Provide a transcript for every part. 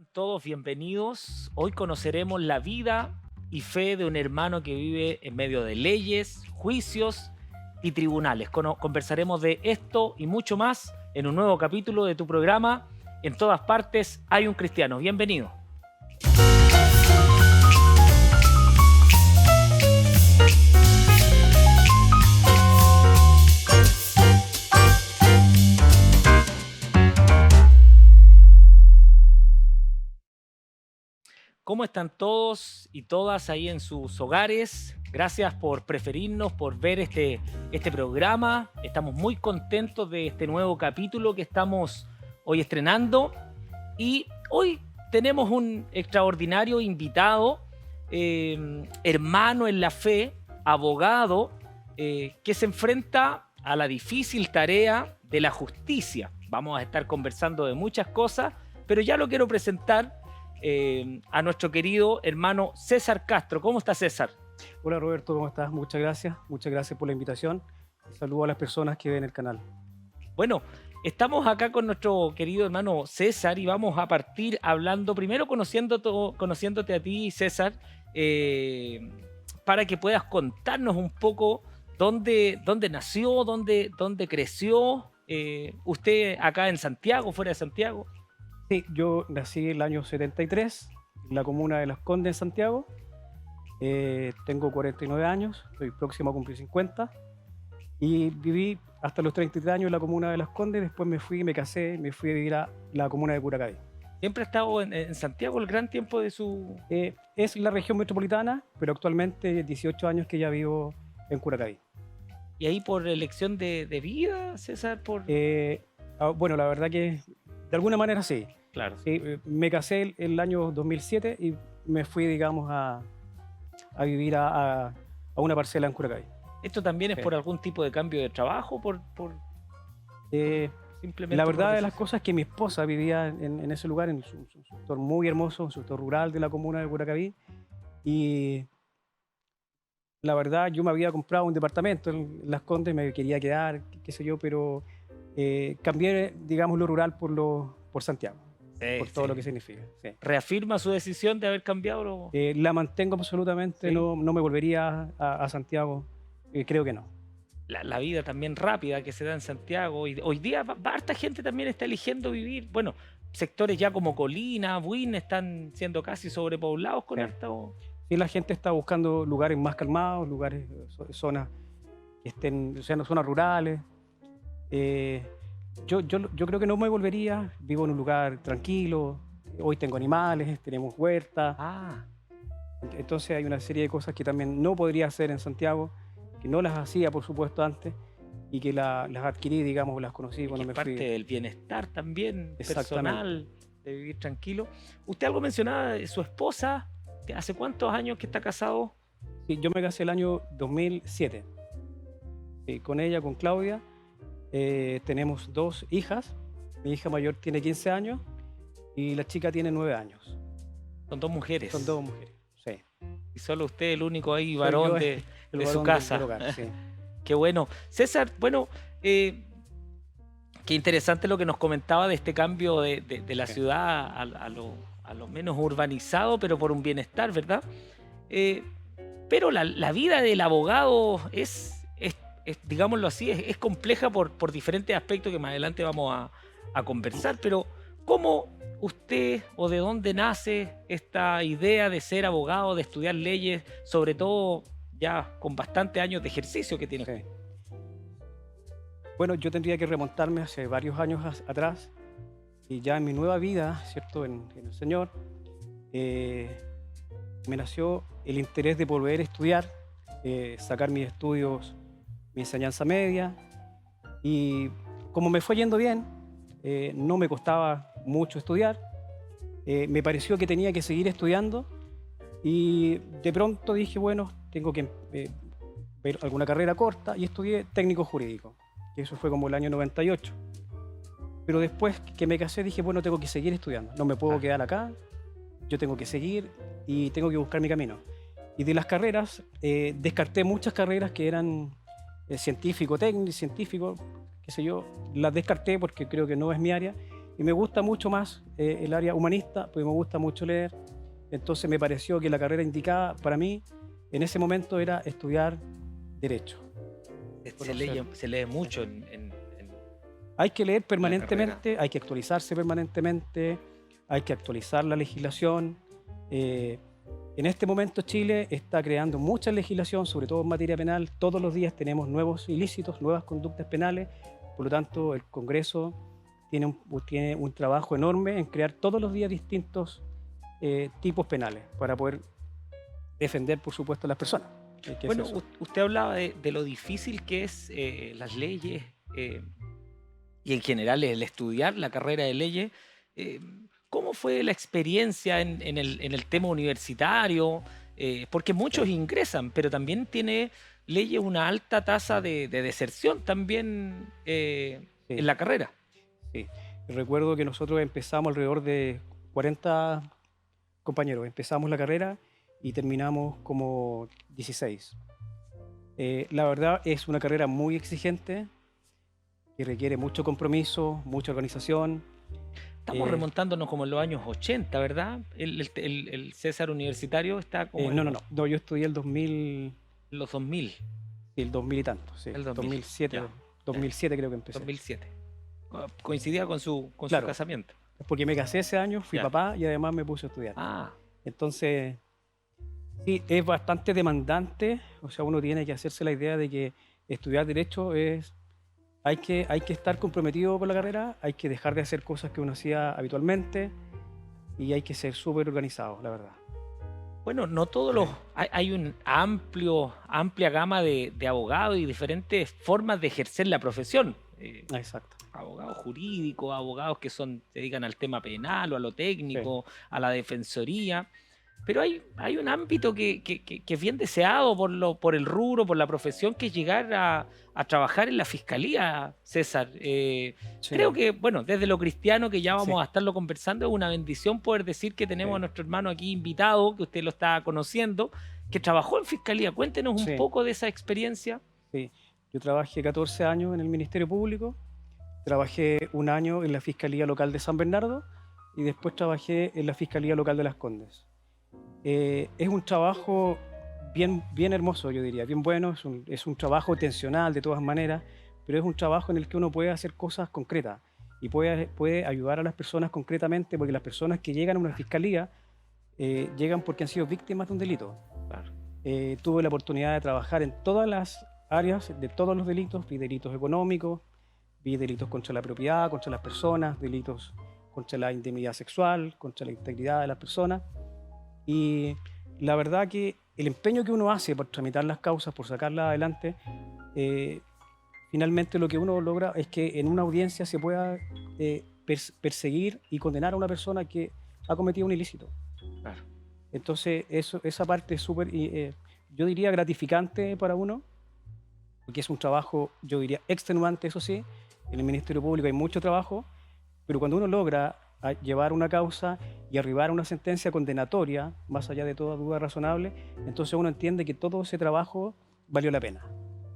Sean todos bienvenidos. Hoy conoceremos la vida y fe de un hermano que vive en medio de leyes, juicios y tribunales. Conversaremos de esto y mucho más en un nuevo capítulo de tu programa. En todas partes hay un cristiano. Bienvenido. ¿Cómo están todos y todas ahí en sus hogares? Gracias por preferirnos, por ver este programa. Estamos muy contentos de este nuevo capítulo que estamos hoy estrenando. Y hoy tenemos un extraordinario invitado, hermano en la fe, abogado, que se enfrenta a la difícil tarea de la justicia. Vamos a estar conversando de muchas cosas, pero ya lo quiero presentar a nuestro querido hermano César Castro. ¿Cómo está, César? Hola Roberto, ¿cómo estás? Muchas gracias por la invitación. Saludo a las personas que ven el canal. Bueno, estamos acá con nuestro querido hermano César y vamos a partir hablando, primero conociéndote a ti, César, para que puedas contarnos un poco dónde nació, dónde creció, usted acá en Santiago, fuera de Santiago. Sí, yo nací el año 73 en la comuna de Las Condes, en Santiago. Tengo 49 años, estoy próximo a cumplir 50. Y viví hasta los 33 años en la comuna de Las Condes. Después me casé, me fui a vivir a la comuna de Curacaví. ¿Siempre ha estado en Santiago el gran tiempo de su...? Es la región metropolitana, pero actualmente 18 años que ya vivo en Curacaví. ¿Y ahí por elección de vida, César? Bueno, la verdad que de alguna manera sí. Claro. Sí, me casé el año 2007 y me fui, digamos, a vivir a una parcela en Curacaví. ¿Esto también es por algún tipo de cambio de trabajo? Simplemente la verdad de las cosas es que mi esposa vivía en ese lugar, en un sector muy hermoso, un sector rural de la comuna de Curacaví. Y la verdad yo me había comprado un departamento en Las Condes, me quería quedar, qué sé yo, pero cambié, digamos, lo rural por Santiago. Por todo lo que significa. Sí. ¿Reafirma su decisión de haber cambiado? La mantengo absolutamente, ¿sí? No me volvería a Santiago, creo que no. La vida también rápida que se da en Santiago. Hoy día harta gente también está eligiendo vivir, bueno, sectores ya como Colina, Buin, están siendo casi sobrepoblados con esto. Sí, la gente está buscando lugares más calmados, lugares, zonas que estén, zonas rurales. Yo creo que no me volvería, vivo en un lugar tranquilo, hoy tengo animales, tenemos huerta. Entonces hay una serie de cosas que también no podría hacer en Santiago, que no las hacía por supuesto antes y que las adquirí, digamos, las conocí cuando me fui. Parte del bienestar también personal, de vivir tranquilo. Usted algo mencionaba de su esposa, ¿hace cuántos años que está casado? Sí, yo me casé el año 2007, con ella, con Claudia. Tenemos 2 hijas. Mi hija mayor tiene 15 años y la chica tiene 9 años. Son 2 mujeres. Son 2 mujeres, sí. Y solo usted el único ahí varón de su casa. Del hogar, sí. Qué bueno. César, bueno, qué interesante lo que nos comentaba de este cambio de la ciudad a lo menos urbanizado, pero por un bienestar, ¿verdad? Pero la vida del abogado digámoslo así, es compleja por diferentes aspectos que más adelante vamos a conversar, pero ¿cómo usted o de dónde nace esta idea de ser abogado, de estudiar leyes, sobre todo ya con bastantes años de ejercicio que tiene usted? Bueno, yo tendría que remontarme hace varios años atrás y ya en mi nueva vida, ¿cierto? En el Señor, me nació el interés de volver a estudiar, sacar mis estudios, mi enseñanza media, y como me fue yendo bien, no me costaba mucho estudiar, me pareció que tenía que seguir estudiando y de pronto dije, bueno, tengo que ver alguna carrera corta y estudié técnico jurídico, y eso fue como el año 98. Pero después que me casé dije, bueno, tengo que seguir estudiando, no me puedo quedar acá, yo tengo que seguir y tengo que buscar mi camino. Y de las carreras, descarté muchas carreras que eran científico, técnico, científico, qué sé yo, las descarté porque creo que no es mi área Y me gusta mucho más el área humanista, porque me gusta mucho leer. Entonces me pareció que la carrera indicada para mí en ese momento era estudiar Derecho. Conocer. Se lee mucho Hay que leer en la carrera. permanentemente, hay que actualizarse permanentemente, hay que actualizar la legislación. En este momento Chile está creando mucha legislación, sobre todo en materia penal. Todos los días tenemos nuevos ilícitos, nuevas conductas penales. Por lo tanto, el Congreso tiene un trabajo enorme en crear todos los días distintos tipos penales para poder defender, por supuesto, a las personas. ¿Qué es Bueno, eso? usted hablaba de lo difícil que es las leyes y en general el estudiar la carrera de leyes. eh, ¿Cómo fue la experiencia en el tema universitario? Porque muchos ingresan, pero también tiene leyes una alta tasa de deserción también en Sí, la carrera. sí. Recuerdo que nosotros empezamos alrededor de 40 compañeros. Empezamos la carrera y terminamos como 16. La verdad es una carrera muy exigente que requiere mucho compromiso, mucha organización. Estamos Eh, remontándonos como en los años 80, ¿verdad? El César Universitario está como en no, no, no, no, yo estudié el 2000, los 2000, sí, el 2000 y tanto, sí, el 2000, 2007, ya, 2007 creo que empecé. 2007. Coincidía con su Claro, casamiento. porque me casé ese año, fui Ya. papá y además me puse a estudiar. Ah, Entonces, sí, es bastante demandante, o sea, uno tiene que hacerse la idea de que estudiar Derecho es, hay que estar comprometido con la carrera, hay que dejar de hacer cosas que uno hacía habitualmente y hay que ser súper organizado, la verdad. bueno, no todos los... Hay un amplia gama de abogados y diferentes formas de ejercer la profesión. Exacto. Abogados jurídicos, abogados que se dedican al tema penal o a lo Sí, técnico, a la defensoría. Pero hay un ámbito que es bien deseado por el rubro, por la profesión, que es llegar a trabajar en la fiscalía, César. Creo sí, que, bueno, desde lo cristiano, que ya sí, vamos a estarlo conversando, es una bendición poder decir que tenemos a sí, nuestro hermano aquí invitado, que usted lo está conociendo, que trabajó en fiscalía. Cuéntenos un sí, poco de esa experiencia. sí. Yo trabajé 14 años en el Ministerio Público, trabajé un año en la Fiscalía Local de San Bernardo y después trabajé en la Fiscalía Local de Las Condes. Es un trabajo bien hermoso, yo diría, bien bueno, es un trabajo tensional de todas maneras, pero es un trabajo en el que uno puede hacer cosas concretas y puede ayudar a las personas concretamente, porque las personas que llegan a una fiscalía llegan porque han sido víctimas de un delito. Claro. Tuve la oportunidad de trabajar en todas las áreas de todos los delitos, vi delitos económicos, vi delitos contra la propiedad, contra las personas, delitos contra la indemnidad sexual, contra la integridad de las personas. Y la verdad que el empeño que uno hace por tramitar las causas, por sacarlas adelante, eh, finalmente lo que uno logra es que en una audiencia se pueda perseguir y condenar a una persona que ha cometido un ilícito. Claro. Entonces, esa parte es súper, yo diría, gratificante para uno, porque es un trabajo, yo diría, extenuante, eso sí. En el Ministerio Público hay mucho trabajo, pero cuando uno logra llevar una causa y arribar a una sentencia condenatoria, más allá de toda duda razonable, entonces uno entiende que todo ese trabajo valió la pena.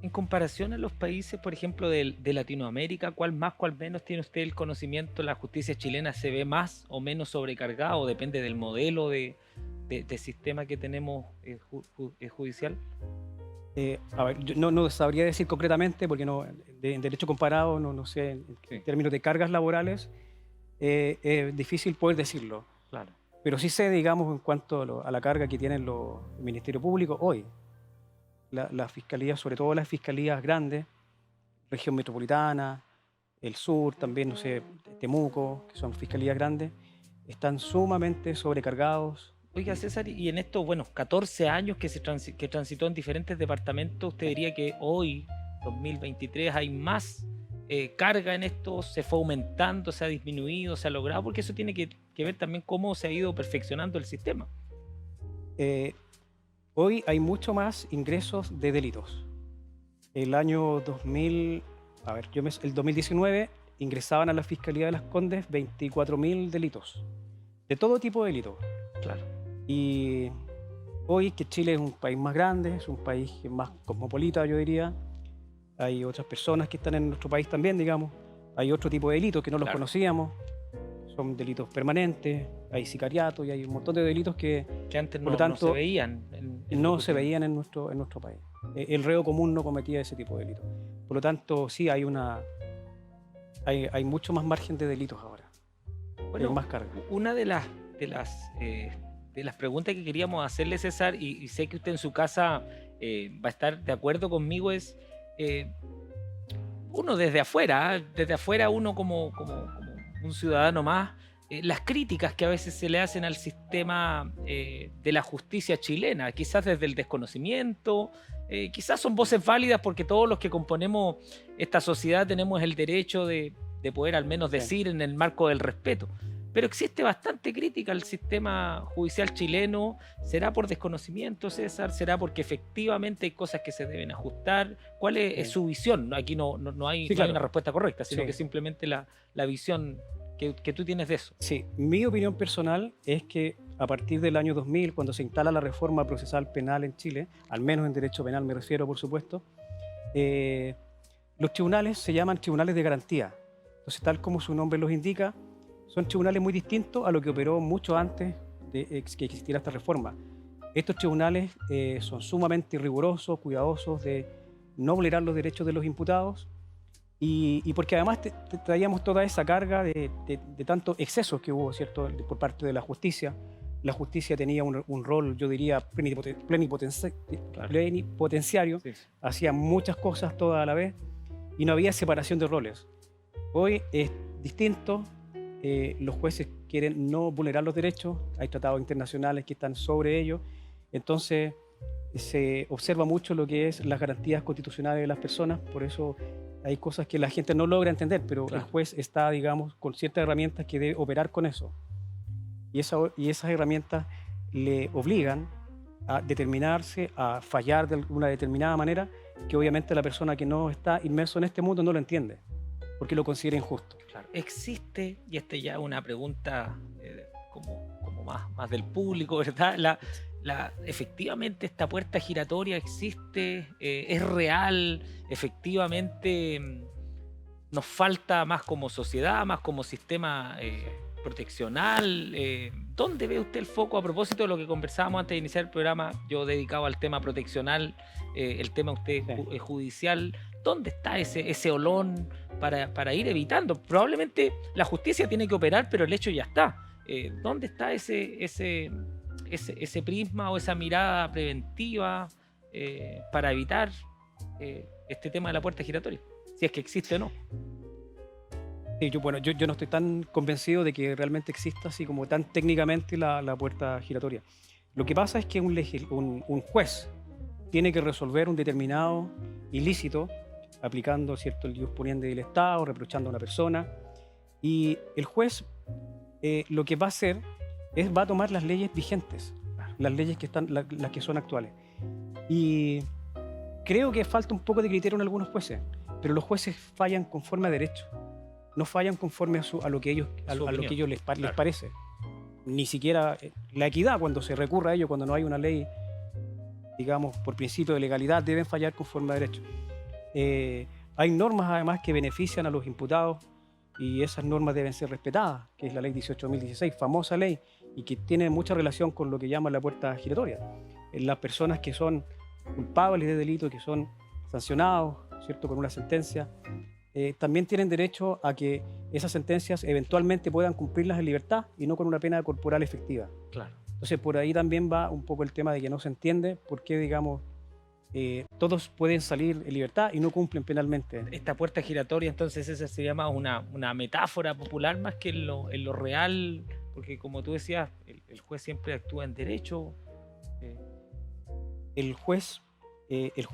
En comparación a los países, por ejemplo, de Latinoamérica, ¿cuál más, cuál menos tiene usted el conocimiento? ¿La justicia chilena se ve más o menos sobrecargada o depende del modelo de sistema que tenemos judicial? A ver, yo no sabría decir concretamente, porque no, en derecho comparado, no sé, en Sí, términos de cargas laborales, es difícil poder decirlo. claro. Pero sí sé, digamos, en cuanto a la carga que tienen el Ministerio Público hoy. Las fiscalías, sobre todo las fiscalías grandes, región metropolitana, el sur, también, no sé, Temuco, que son fiscalías grandes, están sumamente sobrecargados. Oiga, César, y en estos, bueno, 14 años que transitó en diferentes departamentos, ¿usted diría que hoy, 2023, hay más carga en esto? ¿Se fue aumentando, se ha disminuido, se ha logrado? Porque eso tiene que ver también cómo se ha ido perfeccionando el sistema. Eh, Hoy hay mucho más ingresos de delitos. El año 2000, a ver, el 2019 ingresaban a la Fiscalía de Las Condes 24.000 delitos, de todo tipo de delitos. Claro. Y hoy que Chile es un país más grande, es un país que es más cosmopolita, yo diría, hay otras personas que están en nuestro país también, digamos, hay otro tipo de delitos que no los Claro. conocíamos. son delitos permanentes, hay sicariato y hay un montón de delitos que antes por lo no tanto se veían en no lo se cotidiano. veían en nuestro país. El reo común no cometía ese tipo de delitos. Por lo tanto, sí, hay mucho más margen de delitos ahora, hay Bueno, más carga. una de las preguntas que queríamos hacerle, César, y sé que usted en su casa va a estar de acuerdo conmigo, es eh, uno desde afuera uno como un ciudadano más, las críticas que a veces se le hacen al sistema de la justicia chilena, quizás desde el desconocimiento, quizás son voces válidas porque todos los que componemos esta sociedad tenemos el derecho de poder al menos Sí. decir en el marco del respeto. Pero existe bastante crítica al sistema judicial chileno. ¿Será por desconocimiento, César? ¿Será porque efectivamente hay cosas que se deben ajustar? ¿Cuál es Sí. su visión? Aquí no hay, Sí, no hay claro. una respuesta correcta, sino Sí. que simplemente la visión que tú tienes de eso. Sí, mi opinión personal es que a partir del año 2000, cuando se instala la reforma procesal penal en Chile, al menos en derecho penal me refiero, por supuesto, eh, los tribunales se llaman tribunales de garantía. Entonces, tal como su nombre los indica, son tribunales muy distintos a lo que operó mucho antes de que existiera esta reforma. Estos tribunales son sumamente rigurosos, cuidadosos de no vulnerar los derechos de los imputados y porque además traíamos toda esa carga de tantos excesos que hubo, ¿cierto?, por parte de la justicia. La justicia tenía un rol, yo diría, Claro. plenipotenciario, Sí, sí. hacía muchas cosas todas a la vez y no había separación de roles. Hoy es distinto, los jueces quieren no vulnerar los derechos, hay tratados internacionales que están sobre ello, entonces se observa mucho lo que es las garantías constitucionales de las personas, por eso hay cosas que la gente no logra entender, pero Claro. el juez está, digamos, con ciertas herramientas que debe operar con eso. Y esas herramientas le obligan a determinarse, a fallar de una determinada manera, que obviamente la persona que no está inmerso en este mundo no lo entiende, porque lo considera injusto. Claro. Existe, y esta ya es una pregunta como más del público, ¿verdad? Efectivamente esta puerta giratoria existe, es real, efectivamente nos falta más como sociedad, más como sistema proteccional. ¿Dónde ve usted el foco a propósito de lo que conversábamos antes de iniciar el programa? Yo dedicado al tema proteccional, el tema usted Sí. judicial. ¿Dónde está ese olón para ir evitando? Probablemente la justicia tiene que operar, pero el hecho ya está. ¿Dónde está ese prisma o esa mirada preventiva para evitar este tema de la puerta giratoria? Si es que existe o no. Sí, yo no estoy tan convencido de que realmente exista así como tan técnicamente la puerta giratoria. Lo que pasa es que un juez tiene que resolver un determinado ilícito aplicando, ¿cierto?, el ius puniendi del Estado, reprochando a una persona, y el juez lo que va a hacer es va a tomar las leyes vigentes, las leyes que están, las que son actuales. Y creo que falta un poco de criterio en algunos jueces, pero los jueces fallan conforme a derecho, no fallan conforme a lo que ellos, a lo que ellos les parece. Ni siquiera la equidad, cuando se recurra a ello, cuando no hay una ley, digamos, por principio de legalidad, deben fallar conforme a derecho. Hay normas además que benefician a los imputados y esas normas deben ser respetadas, que es la ley 18.016, famosa ley, y que tiene mucha relación con lo que llaman la puerta giratoria. Las personas que son culpables de delito, que son sancionados, ¿cierto?, con una sentencia, también tienen derecho a que esas sentencias eventualmente puedan cumplirlas en libertad y no con una pena corporal efectiva. Claro. Entonces por ahí también va un poco el tema de que no se entiende por qué, digamos, todos pueden salir en libertad y no cumplen penalmente. Esta puerta giratoria, entonces, esa se llama una metáfora popular más que en lo real, porque como tú decías, el juez siempre actúa en derecho. El juez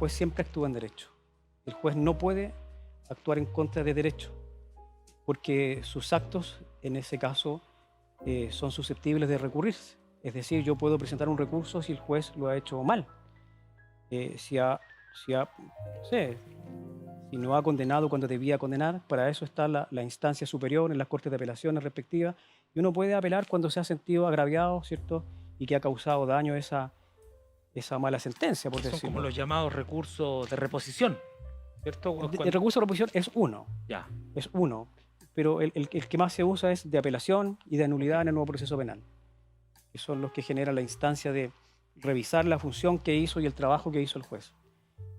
siempre actúa en derecho. El juez no puede actuar en contra de derecho, porque sus actos, en ese caso, son susceptibles de recurrirse. Es decir, yo puedo presentar un recurso si el juez lo ha hecho mal. Si no ha condenado cuando debía condenar, para eso está la instancia superior en las cortes de apelaciones respectivas, y uno puede apelar cuando se ha sentido agraviado, ¿cierto?, y que ha causado daño esa mala sentencia, por Son decirlo. como los llamados recursos de reposición, ¿cierto? El recurso de reposición es uno. Ya. Es uno. pero el que más se usa es de apelación y de nulidad en el nuevo proceso penal, que son los que generan la instancia de revisar la función que hizo y el trabajo que hizo el juez.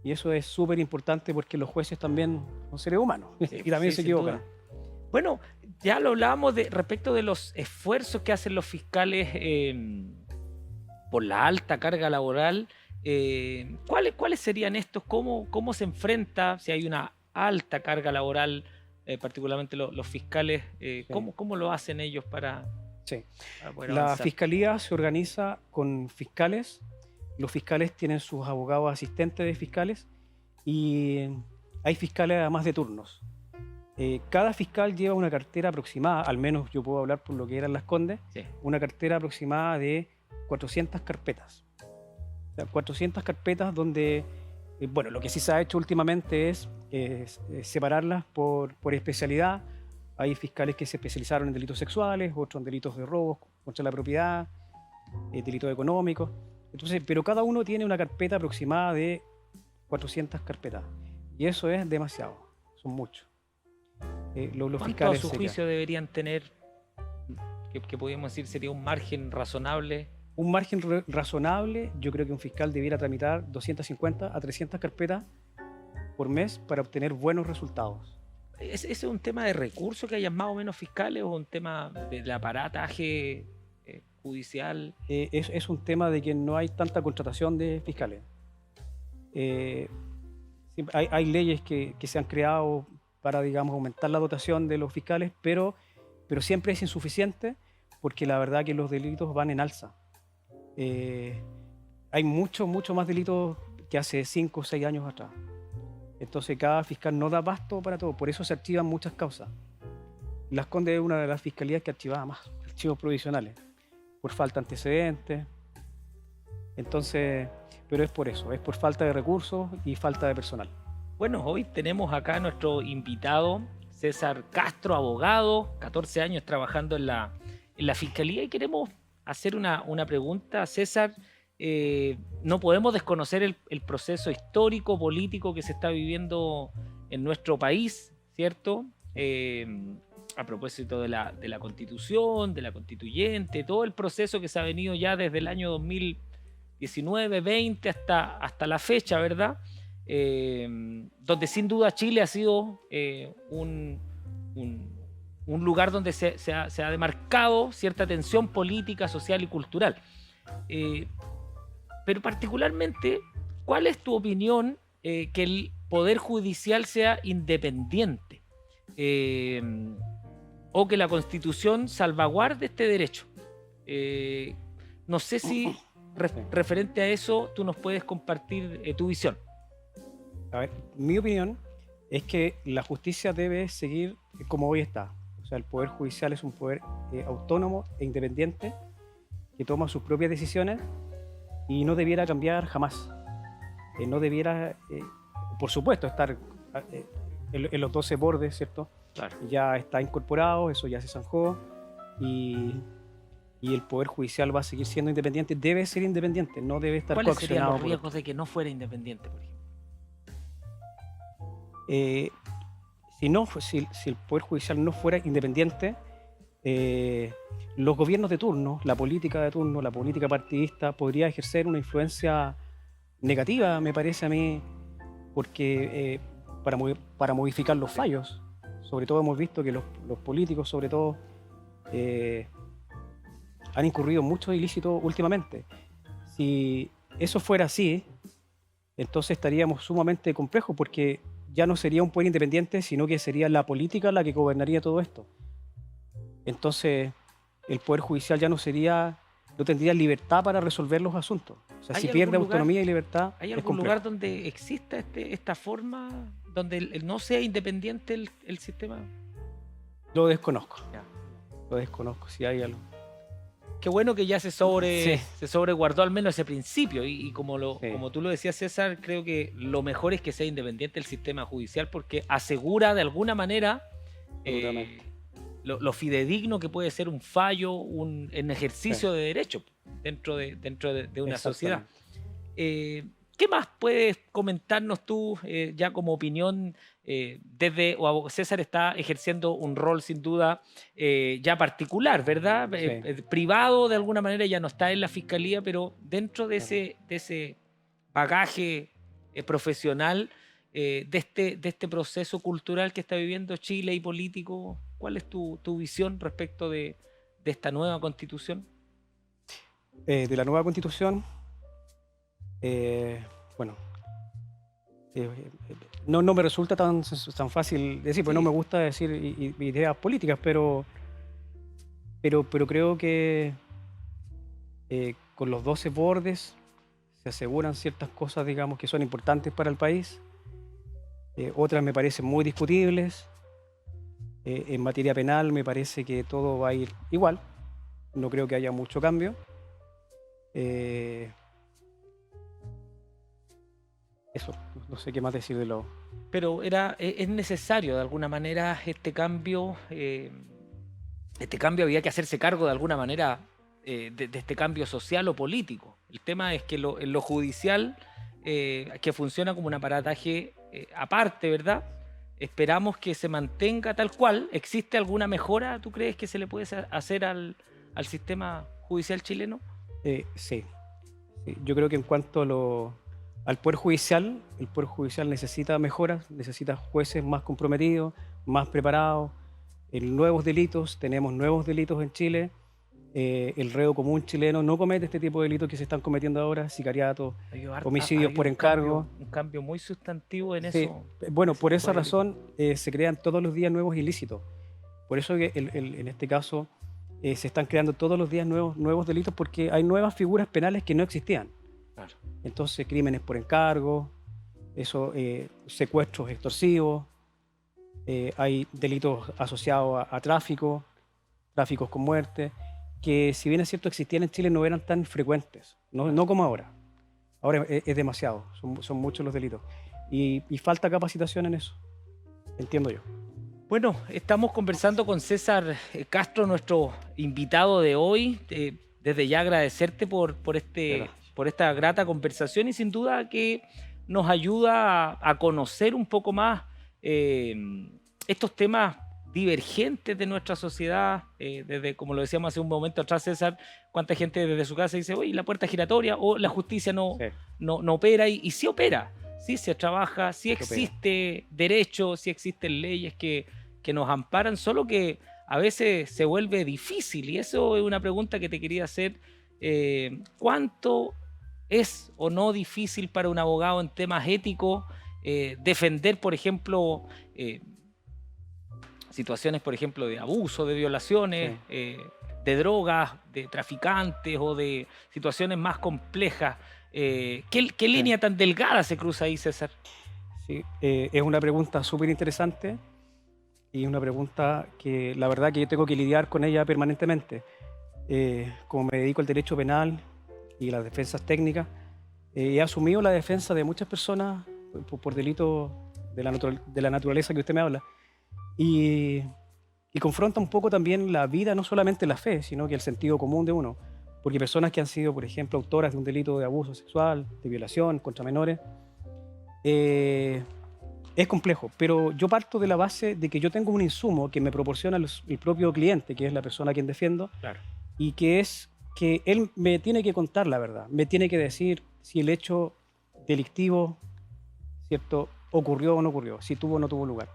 Y eso es súper importante porque los jueces también son seres humanos Sí, y también sí, se sin equivocan. duda. Bueno, ya lo hablábamos respecto de los esfuerzos que hacen los fiscales por la alta carga laboral. ¿Cuáles serían estos? ¿Cómo se enfrenta si hay una alta carga laboral, particularmente los fiscales? Sí, ¿Cómo lo hacen ellos sí. para poder La avanzar? fiscalía se organiza con fiscales. Los fiscales tienen sus abogados asistentes de fiscales y hay fiscales además de turnos. Cada fiscal lleva una cartera aproximada, al menos yo puedo hablar por lo que eran Las Condes, Sí. una cartera aproximada de 400 carpetas. O sea, 400 carpetas donde, bueno, lo que sí se ha hecho últimamente es separarlas por especialidad. Hay fiscales que se especializaron en delitos sexuales, otros en delitos de robos contra la propiedad, delitos económicos. Entonces, pero cada uno tiene una carpeta aproximada de 400 carpetas. Y eso es demasiado, son muchos. Los ¿Cuánto a fiscales su se quedan. juicio deberían tener, que podríamos decir sería un margen razonable? Un margen razonable, yo creo que un fiscal debiera tramitar 250 a 300 carpetas por mes para obtener buenos resultados. ¿Ese es un tema de recursos que hayan más o menos fiscales o un tema del aparataje judicial? Es un tema de que no hay tanta contratación de fiscales. Eh, hay leyes que se han creado para, digamos, aumentar la dotación de los fiscales, pero siempre es insuficiente porque la verdad que los delitos van en alza. Hay mucho más delitos que hace 5 o 6 años atrás. Entonces cada fiscal no da abasto para todo, por eso se archivan muchas causas. Las Condes es una de las fiscalías que archivaba más archivos provisionales, por falta de antecedentes. Entonces, pero es por eso, es por falta de recursos y falta de personal. Bueno, hoy tenemos acá a nuestro invitado, César Castro, abogado, 14 años trabajando en la Fiscalía, y queremos hacer una pregunta. César, no podemos desconocer el proceso histórico, político que se está viviendo en nuestro país, ¿cierto? A propósito de la Constitución, de la Constituyente, todo el proceso que se ha venido ya desde el año 2019, 20 hasta la fecha, ¿verdad? Donde sin duda Chile ha sido un lugar donde se ha demarcado cierta tensión política, social y cultural. Pero particularmente, ¿cuál es tu opinión que el Poder Judicial sea independiente? O que la Constitución salvaguarde este derecho. No sé si referente a eso tú nos puedes compartir tu visión. A ver, mi opinión es que la justicia debe seguir como hoy está. O sea, el Poder Judicial es un poder autónomo e independiente que toma sus propias decisiones y no debiera cambiar jamás. No debiera, por supuesto, estar en los 12 bordes, ¿cierto? Claro. Ya está incorporado, eso ya se zanjó y el Poder Judicial va a seguir siendo independiente, debe ser independiente, no debe estar ¿Cuáles serían coaccionado los por riesgos de que no fuera independiente, por ejemplo? Si el Poder Judicial no fuera independiente, los gobiernos de turno, la política de turno, la política partidista, podría ejercer una influencia negativa, me parece a mí, porque para modificar los fallos. Sobre todo hemos visto que los políticos, sobre todo, han incurrido en muchos ilícitos últimamente. Si eso fuera así, entonces estaríamos sumamente complejos porque ya no sería un poder independiente, sino que sería la política la que gobernaría todo esto. Entonces, el Poder Judicial ya no tendría libertad para resolver los asuntos. O sea, si pierde autonomía y libertad, ¿hay es algún complejo. lugar donde exista esta forma, donde no sea independiente el sistema? Lo desconozco. Ya. Lo desconozco, si hay algo. Qué bueno que ya se sobreguardó al menos ese principio y como Sí. como tú lo decías, César, creo que lo mejor es que sea independiente el sistema judicial porque asegura de alguna manera Absolutamente. lo fidedigno que puede ser un fallo, en ejercicio de derecho dentro de una sociedad. Exactamente. ¿Qué más puedes comentarnos tú ya como opinión César está ejerciendo un rol sin duda ya particular, ¿verdad? Sí, Privado de alguna manera, ya no está en la fiscalía, pero dentro claro. de ese bagaje profesional de este proceso cultural que está viviendo Chile y político, ¿cuál es tu visión respecto de esta nueva constitución? De la nueva constitución, eh, bueno, eh, no me resulta tan fácil decir, pues no me Sí, gusta decir ideas políticas, pero creo que con los 12 bordes se aseguran ciertas cosas, digamos, que son importantes para el país. Otras me parecen muy discutibles. En materia penal me parece que todo va a ir igual. No creo que haya mucho cambio. Eh, Eso, no sé qué más decir de lo... pero es necesario de alguna manera este cambio había que hacerse cargo de alguna manera de este cambio social o político. El tema es que en lo judicial, que funciona como un aparataje aparte, ¿verdad? Esperamos que se mantenga tal cual. ¿Existe alguna mejora, tú crees, que se le puede hacer al sistema judicial chileno? Sí, sí. Yo creo que en cuanto al Poder Judicial, el Poder Judicial necesita mejoras, necesita jueces más comprometidos, más preparados, en nuevos delitos. Tenemos nuevos delitos en Chile. El reo común chileno no comete este tipo de delitos que se están cometiendo ahora: sicariatos, Ha homicidios por habido encargo. un cambio muy sustantivo en Sí, eso, en bueno, ese por tipo esa de delitos. razón se crean todos los días nuevos ilícitos. Por eso que en este caso se están creando todos los días nuevos delitos, porque hay nuevas figuras penales que no existían. Claro. Entonces, crímenes por encargo, secuestros extorsivos, hay delitos asociados a tráfico, tráficos con muerte, que si bien es cierto existían en Chile, no eran tan frecuentes, no como ahora. Ahora es demasiado, son muchos los delitos. Y falta capacitación en eso, entiendo yo. Bueno, estamos conversando con César Castro, nuestro invitado de hoy. Desde ya agradecerte Muchas gracias. por esta grata conversación y sin duda que nos ayuda a conocer un poco más eh, estos temas divergentes de nuestra sociedad. Desde, como lo decíamos hace un momento atrás, César, cuánta gente desde su casa dice, oye, la puerta giratoria o la justicia Sí, no opera y sí opera. Sí se trabaja, sí se opera. existe derecho, sí existen leyes que nos amparan, solo que a veces se vuelve difícil. Y eso es una pregunta que te quería hacer. ¿Cuánto es o no difícil para un abogado en temas éticos defender, por ejemplo, situaciones, por ejemplo, de abuso, de violaciones, Sí, de drogas, de traficantes o de situaciones más complejas? ¿Qué sí, línea tan delgada se cruza ahí, César? sí. Es una pregunta súper interesante y una pregunta que la verdad que yo tengo que lidiar con ella permanentemente. Como me dedico al derecho penal y las defensas técnicas, he asumido la defensa de muchas personas por delitos de la naturaleza que usted me habla. Y, y confronta un poco también la vida, no solamente la fe, sino que el sentido común de uno. Porque personas que han sido, por ejemplo, autoras de un delito de abuso sexual, de violación contra menores, eh, es complejo. Pero yo parto de la base de que yo tengo un insumo que me proporciona el propio cliente, que es la persona a quien defiendo, Claro. y que es que él me tiene que contar la verdad, me tiene que decir si el hecho delictivo, ¿cierto?, ocurrió o no ocurrió, si tuvo o no tuvo lugar.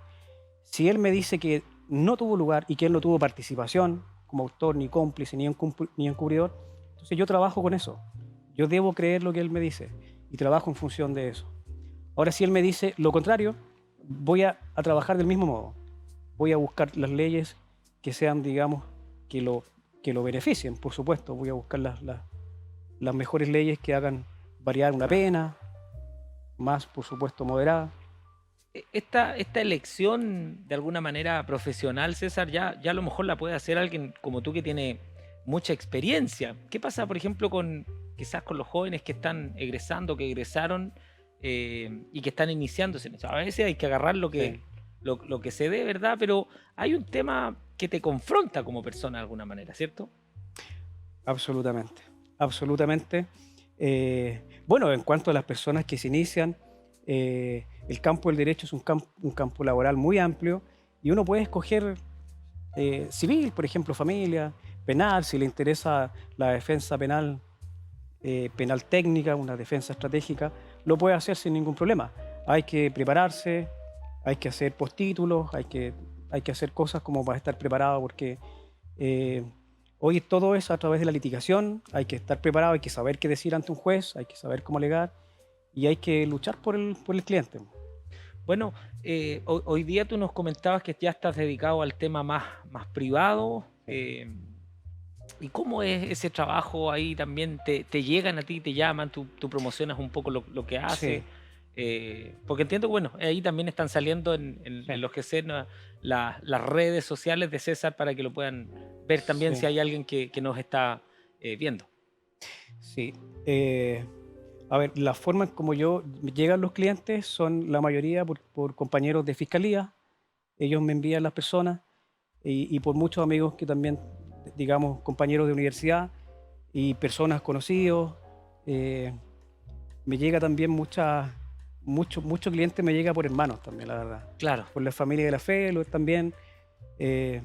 Si él me dice que no tuvo lugar y que él no tuvo participación como autor, ni cómplice, ni encubridor, entonces yo trabajo con eso. Yo debo creer lo que él me dice y trabajo en función de eso. Ahora, si él me dice lo contrario, voy a trabajar del mismo modo. Voy a buscar las leyes que sean, digamos, que lo, que lo beneficien, por supuesto. Voy a buscar las mejores leyes que hagan variar una pena, más, por supuesto, moderada. Esta elección de alguna manera profesional, César, ya a lo mejor la puede hacer alguien como tú que tiene mucha experiencia. ¿Qué pasa, por ejemplo, con quizás con los jóvenes que están egresando, que egresaron y que están iniciándose en eso? A veces hay que agarrar Sí, lo que se dé, ¿verdad? Pero hay un tema que te confronta como persona de alguna manera, ¿cierto? absolutamente. Absolutamente. Bueno, en cuanto a las personas que se inician, el campo del derecho es un campo laboral muy amplio y uno puede escoger civil, por ejemplo, familia, penal, si le interesa la defensa penal, penal técnica, una defensa estratégica, lo puede hacer sin ningún problema. Hay que prepararse, hay que hacer postítulos, hay que hacer cosas como para estar preparado, porque hoy todo es a través de la litigación, hay que estar preparado, hay que saber qué decir ante un juez, hay que saber cómo alegar y hay que luchar por el cliente. Bueno, hoy día tú nos comentabas que ya estás dedicado al tema más privado. ¿Y cómo es ese trabajo ahí también? ¿Te llegan a ti, te llaman, tú promocionas un poco lo que haces? Sí, Porque entiendo que, bueno, ahí también están saliendo sí, en los que sé, ¿no? Las redes sociales de César para que lo puedan ver también si sí, hay alguien que nos está viendo. sí. A ver, la forma en como me llegan los clientes son la mayoría por compañeros de fiscalía. Ellos me envían las personas y por muchos amigos que también, digamos, compañeros de universidad y personas conocidos. eh, Me llega también mucho cliente me llega por hermanos también, la verdad. Claro. Por la familia de la fe, también. eh,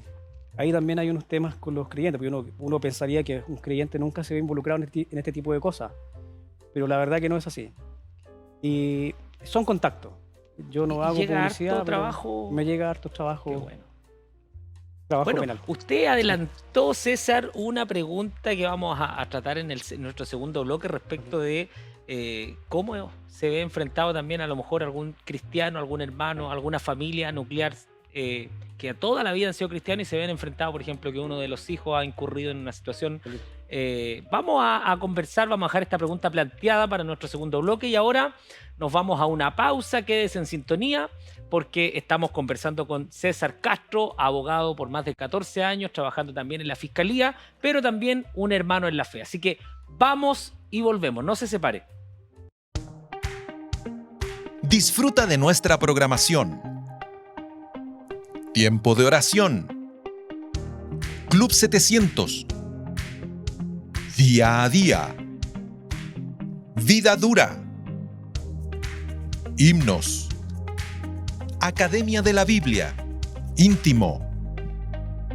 Ahí también hay unos temas con los creyentes, porque uno pensaría que un creyente nunca se ve involucrado en este tipo de cosas, pero la verdad que no es así. Y son contactos. Yo no Y hago llega harto publicidad, pero trabajo. me llega harto Qué trabajo, bueno. trabajo Bueno, penal. usted Sí. adelantó, César, una pregunta que vamos a tratar en nuestro segundo bloque Ujú. respecto de cómo se ve enfrentado también a lo mejor algún cristiano, algún hermano, alguna familia nuclear que toda la vida han sido cristianos y se ven enfrentados, por ejemplo, que uno de los hijos ha incurrido en una situación. Vamos a conversar, vamos a dejar esta pregunta planteada para nuestro segundo bloque y ahora nos vamos a una pausa, quédese en sintonía porque estamos conversando con César Castro, abogado por más de 14 años, trabajando también en la fiscalía, pero también un hermano en la fe. Así que vamos y volvemos, no se separe. Disfruta de nuestra programación. Tiempo de oración. Club 700. Día a día. Vida dura. Himnos. Academia de la Biblia. Íntimo.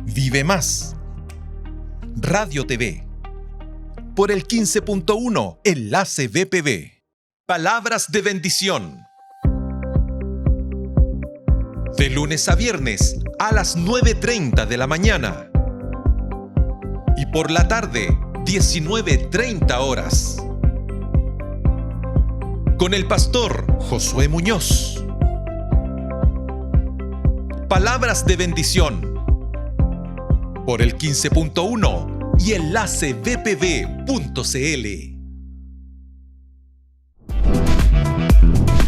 Vive más. Radio TV. Por el 15.1, Enlace BPB. Palabras de bendición. De lunes a viernes a las 9:30 de la mañana. Y por la tarde, 19:30 horas. Con el pastor Josué Muñoz. Palabras de bendición. Por el 15.1 y enlace bpb.cl.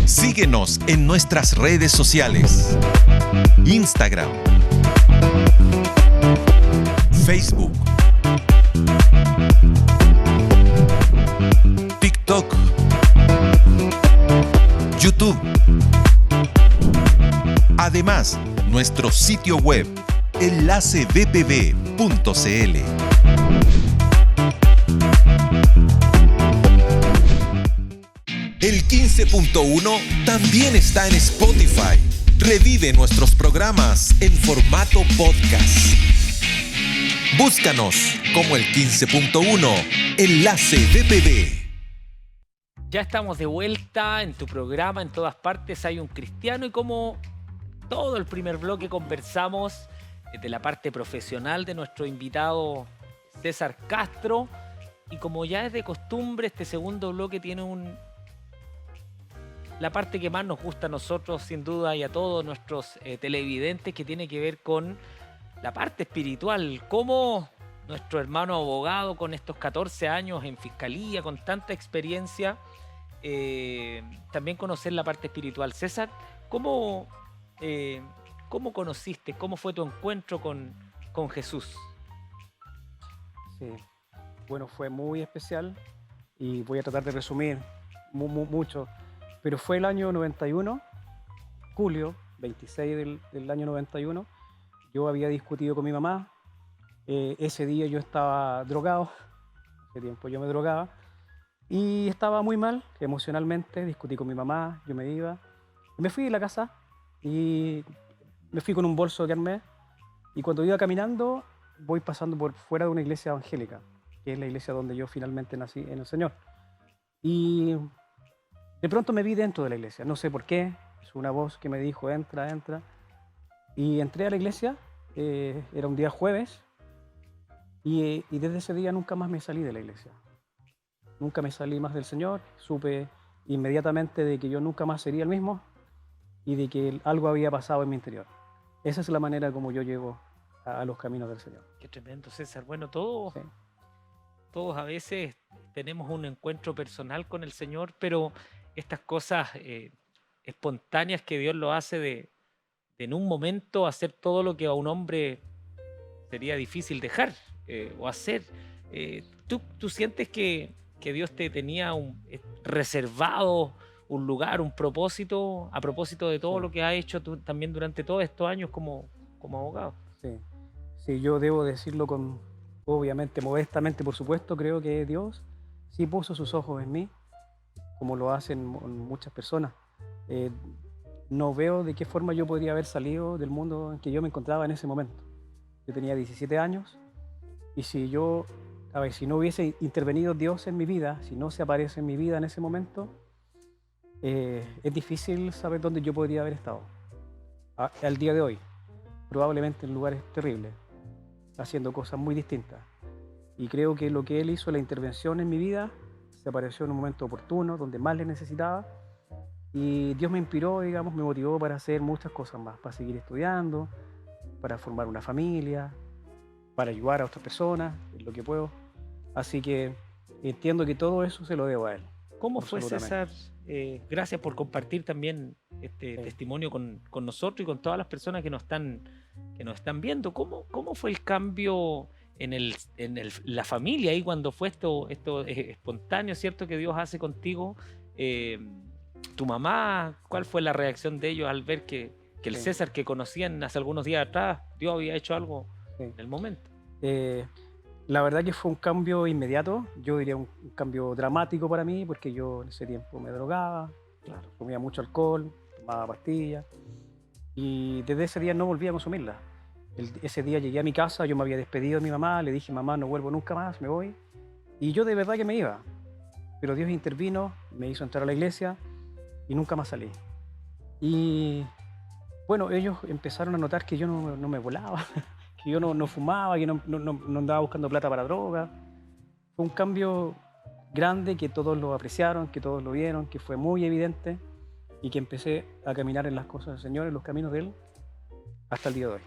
Síguenos en nuestras redes sociales. Instagram, Facebook, TikTok, YouTube. Además, nuestro sitio web, enlacebpb.cl. El 15.1 también está en Spotify. Revive nuestros programas en formato podcast. Búscanos como el 15.1 Enlace BPB. Ya estamos de vuelta en tu programa, en todas partes hay un cristiano y como todo el primer bloque conversamos de la parte profesional de nuestro invitado César Castro y como ya es de costumbre este segundo bloque tiene la parte que más nos gusta a nosotros sin duda y a todos nuestros televidentes que tiene que ver con la parte espiritual, cómo nuestro hermano abogado con estos 14 años en fiscalía, con tanta experiencia, también conocer la parte espiritual. César, ¿cómo, cómo conociste, cómo fue tu encuentro con Jesús? Sí. Bueno, fue muy especial y voy a tratar de resumir mucho, pero fue el año 91, julio 26 del año 91. Yo había discutido con mi mamá. Ese día yo estaba drogado, hace tiempo yo me drogaba, Y estaba muy mal emocionalmente, discutí con mi mamá, yo me iba. Me fui de la casa y me fui con un bolso que armé. Y cuando iba caminando, voy pasando por fuera de una iglesia evangélica, que es la iglesia donde yo finalmente nací en el Señor. Y de pronto me vi dentro de la iglesia, no sé por qué, es una voz que me dijo, entra, entra. Y entré a la iglesia, era un día jueves, y desde ese día nunca más me salí de la iglesia. Nunca me salí más del Señor, supe inmediatamente de que yo nunca más sería el mismo y de que algo había pasado en mi interior. Esa es la manera como yo llego a los caminos del Señor. Qué tremendo, César. Bueno, todos, Sí, todos a veces tenemos un encuentro personal con el Señor, pero estas cosas espontáneas que Dios lo hace de en un momento hacer todo lo que a un hombre sería difícil dejar o hacer. ¿Tú sientes que Dios te tenía reservado un lugar, un propósito, a propósito de todo sí, lo que has hecho tú también durante todos estos años como abogado? sí. Sí, yo debo decirlo con, obviamente, modestamente, por supuesto, creo que Dios sí puso sus ojos en mí, como lo hacen muchas personas. Eh, no veo de qué forma yo podría haber salido del mundo en que yo me encontraba en ese momento. Yo tenía 17 años y si yo, a ver, si no hubiese intervenido Dios en mi vida, si no se aparece en mi vida en ese momento, es difícil saber dónde yo podría haber estado al día de hoy. Probablemente en lugares terribles, haciendo cosas muy distintas. Y creo que lo que Él hizo, la intervención en mi vida, se apareció en un momento oportuno, donde más le necesitaba. Y Dios me inspiró, digamos, me motivó para hacer muchas cosas más, para seguir estudiando, para formar una familia, para ayudar a otras personas, en lo que puedo. Así que entiendo que todo eso se lo debo a Él, ¿Cómo fue, absolutamente. César? Gracias por compartir también este Sí, testimonio con nosotros y con todas las personas que nos están viendo. ¿Cómo fue el cambio la familia ahí cuando fue esto espontáneo, ¿cierto? Que Dios hace contigo. Eh, Tu mamá, ¿cuál fue la reacción de ellos al ver que el sí, César que conocían hace algunos días atrás, Dios había hecho algo sí. en el momento? Eh, la verdad que fue un cambio inmediato, yo diría un cambio dramático para mí, porque yo en ese tiempo me drogaba, Claro. comía mucho alcohol, tomaba pastillas, y desde ese día no volví a consumirla. Ese día llegué a mi casa, yo me había despedido de mi mamá, le dije, mamá, no vuelvo nunca más, me voy. Y yo de verdad que me iba, pero Dios intervino, me hizo entrar a la iglesia y nunca más salí. Y bueno, ellos empezaron a notar que yo no me volaba, que yo no fumaba, que no andaba buscando plata para droga. Fue un cambio grande que todos lo apreciaron, que todos lo vieron, que fue muy evidente y que empecé a caminar en las cosas del Señor, en los caminos de Él, hasta el día de hoy.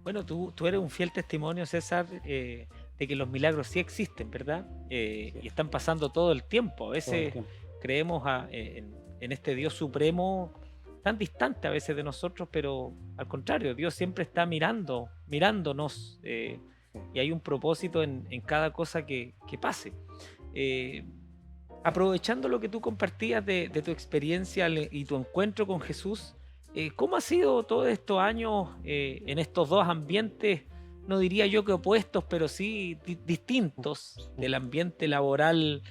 Bueno, tú eres un fiel testimonio, César, de que los milagros sí existen, ¿verdad? Sí, Y están pasando todo el tiempo. A todo el veces tiempo. creemos en este Dios supremo tan distante a veces de nosotros, pero al contrario, Dios siempre está mirándonos, Sí, y hay un propósito en cada cosa que pase. Eh, Aprovechando lo que tú compartías de tu experiencia y tu encuentro con Jesús, ¿cómo ha sido todos estos años en estos dos ambientes, no diría yo que opuestos, pero sí distintos, sí, del ambiente laboral,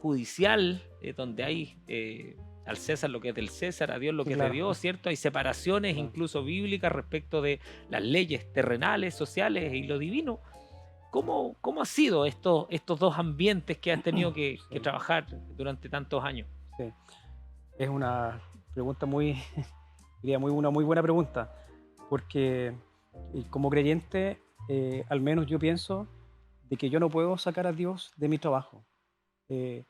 judicial, donde hay al César lo que es del César, a Dios lo sí, que es de claro. Dios, ¿cierto? Hay separaciones Claro. incluso bíblicas respecto de las leyes terrenales, sociales y lo divino. ¿Cómo ha sido estos dos ambientes que has tenido que Sí, trabajar durante tantos años? sí. Es una pregunta muy, diría una muy buena pregunta, porque como creyente, al menos yo pienso de que yo no puedo sacar a Dios de mi trabajo, de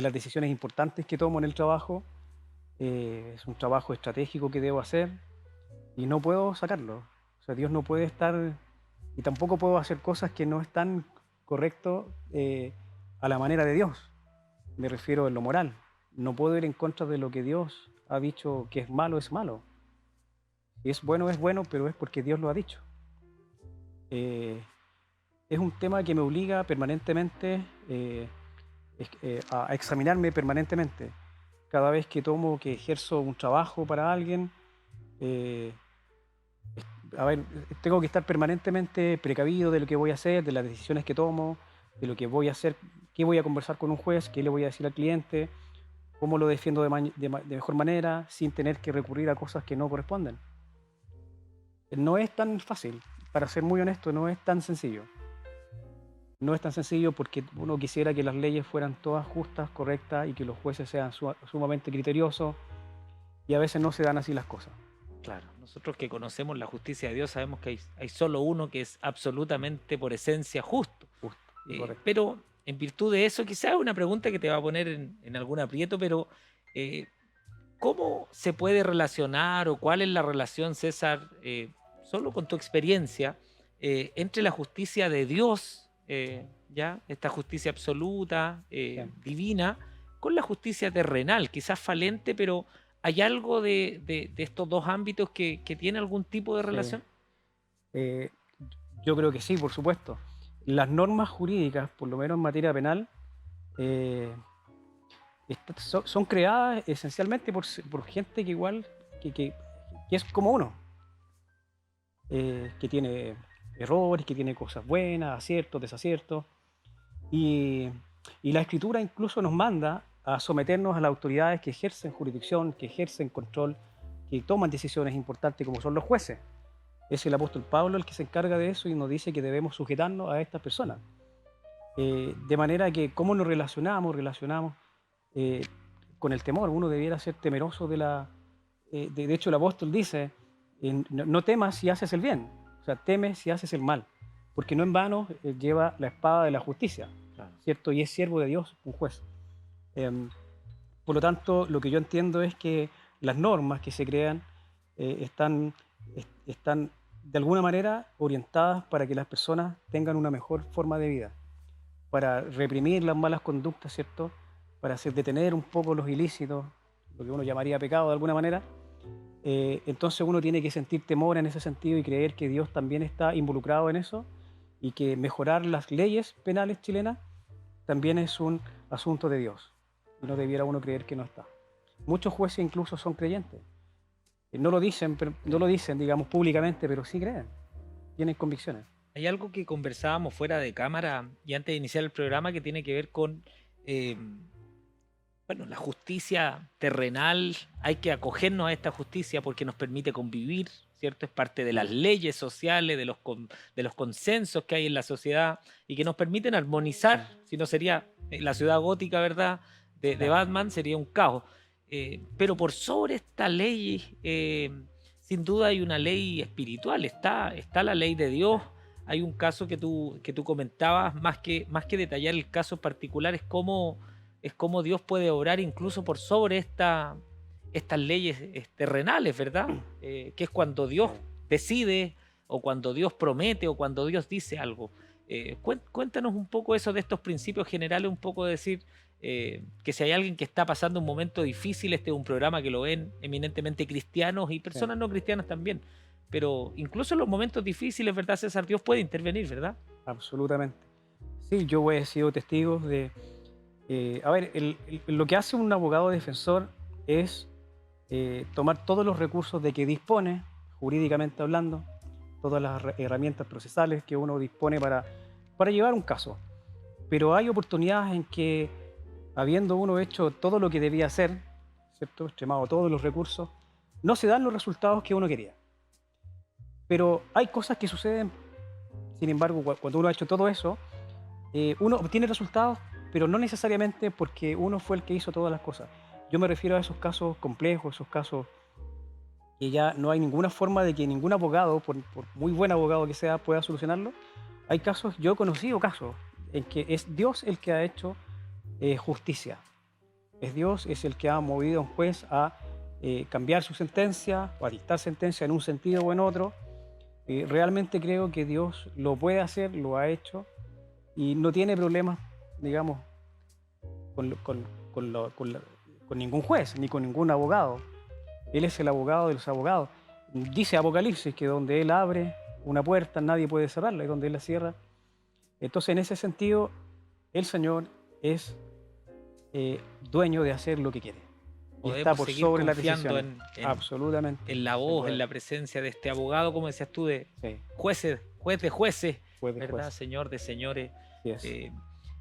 las decisiones importantes que tomo en el trabajo. Es un trabajo estratégico que debo hacer y no puedo sacarlo. O sea, Dios no puede estar y tampoco puedo hacer cosas que no están correcto a la manera de Dios. Me refiero en lo moral. No puedo ir en contra de lo que Dios ha dicho que es malo, es malo. Si es bueno, pero es porque Dios lo ha dicho. Eh, es un tema que me obliga permanentemente a examinarme permanentemente. Cada vez que que ejerzo un trabajo para alguien, eh, a ver, tengo que estar permanentemente precavido de lo que voy a hacer, de las decisiones que tomo, de lo que voy a hacer, qué voy a conversar con un juez, qué le voy a decir al cliente, cómo lo defiendo de mejor manera, sin tener que recurrir a cosas que no corresponden. No es tan fácil, para ser muy honesto, no es tan sencillo. No es tan sencillo porque uno quisiera que las leyes fueran todas justas, correctas y que los jueces sean sumamente criteriosos, y a veces no se dan así las cosas. Claro, nosotros que conocemos la justicia de Dios sabemos que hay solo uno que es absolutamente por esencia justo. Justo y correcto. Pero en virtud de eso, quizás una pregunta que te va a poner en algún aprieto, pero ¿cómo se puede relacionar o cuál es la relación, César, solo con tu experiencia, entre la justicia de Dios, ya, esta justicia absoluta, Sí. divina, con la justicia terrenal, quizás falente, pero ¿hay algo de estos dos ámbitos que tiene algún tipo de Sí. relación? Eh, yo creo que sí, por supuesto. Las normas jurídicas, por lo menos en materia penal, eh, son creadas esencialmente por gente que igual, que es como uno, que tiene errores, que tiene cosas buenas, aciertos, desaciertos. Y, y la Escritura incluso nos manda a someternos a las autoridades que ejercen jurisdicción, que ejercen control, que toman decisiones importantes como son los jueces. Es el apóstol Pablo el que se encarga de eso y nos dice que debemos sujetarnos a estas personas. De manera que cómo nos relacionamos eh, con el temor. Uno debiera ser temeroso de la... de hecho, el apóstol dice, no temas si haces el bien, o sea, teme si haces el mal, porque no en vano lleva la espada de la justicia, Claro. ¿cierto? Y es siervo de Dios, un juez. Por lo tanto, lo que yo entiendo es que las normas que se crean están de alguna manera orientadas para que las personas tengan una mejor forma de vida, para reprimir las malas conductas, ¿cierto? Para hacer detener un poco los ilícitos, lo que uno llamaría pecado de alguna manera. Entonces uno tiene que sentir temor en ese sentido y creer que Dios también está involucrado en eso y que mejorar las leyes penales chilenas también es un asunto de Dios. Y no debiera uno creer que no está. Muchos jueces incluso son creyentes. No lo dicen, digamos, públicamente, pero sí creen. Tienen convicciones. Hay algo que conversábamos fuera de cámara y antes de iniciar el programa que tiene que ver con bueno, la justicia terrenal. Hay que acogernos a esta justicia porque nos permite convivir, ¿cierto? Es parte de las leyes sociales, de los consensos que hay en la sociedad y que nos permiten armonizar. Si no sería la ciudad gótica, ¿verdad? De Batman, sería un caos. Pero por sobre esta ley, sin duda hay una ley espiritual, está la ley de Dios. Hay un caso que tú comentabas, más que detallar el caso particular, es cómo Dios puede obrar incluso por sobre estas leyes terrenales, ¿verdad? Que es cuando Dios decide, o cuando Dios promete, o cuando Dios dice algo. Cuéntanos un poco eso de estos principios generales, un poco de decir que si hay alguien que está pasando un momento difícil, este es un programa que lo ven eminentemente cristianos y personas no cristianas también. Pero incluso en los momentos difíciles, ¿verdad, César? Dios puede intervenir, ¿verdad? Absolutamente. Sí, yo he sido testigo de... a ver, lo que hace un abogado defensor es tomar todos los recursos de que dispone, jurídicamente hablando, todas las herramientas procesales que uno dispone para llevar un caso. Pero hay oportunidades en que, habiendo uno hecho todo lo que debía hacer, ¿cierto? Extremado todos los recursos, no se dan los resultados que uno quería. Pero hay cosas que suceden, sin embargo, cuando uno ha hecho todo eso, uno obtiene resultados, pero no necesariamente porque uno fue el que hizo todas las cosas. Yo me refiero a esos casos complejos, esos casos que ya no hay ninguna forma de que ningún abogado, por muy buen abogado que sea, pueda solucionarlo. Hay casos, yo he conocido casos, en que es Dios el que ha hecho justicia. Es Dios, es el que ha movido a un juez a cambiar su sentencia o a dictar sentencia en un sentido o en otro. Realmente creo que Dios lo puede hacer, lo ha hecho y no tiene problemas, digamos, con ningún juez ni con ningún abogado. Él es el abogado de los abogados. Dice Apocalipsis que donde Él abre una puerta nadie puede cerrarla y donde Él la cierra. Entonces, en ese sentido, el Señor es dueño de hacer lo que quiere. Y está por sobre la decisión. Absolutamente. En la voz, en la presencia de este abogado, como decías tú, de Sí. juez de jueces, Juez de ¿verdad? jueces. Señor de señores. Así es.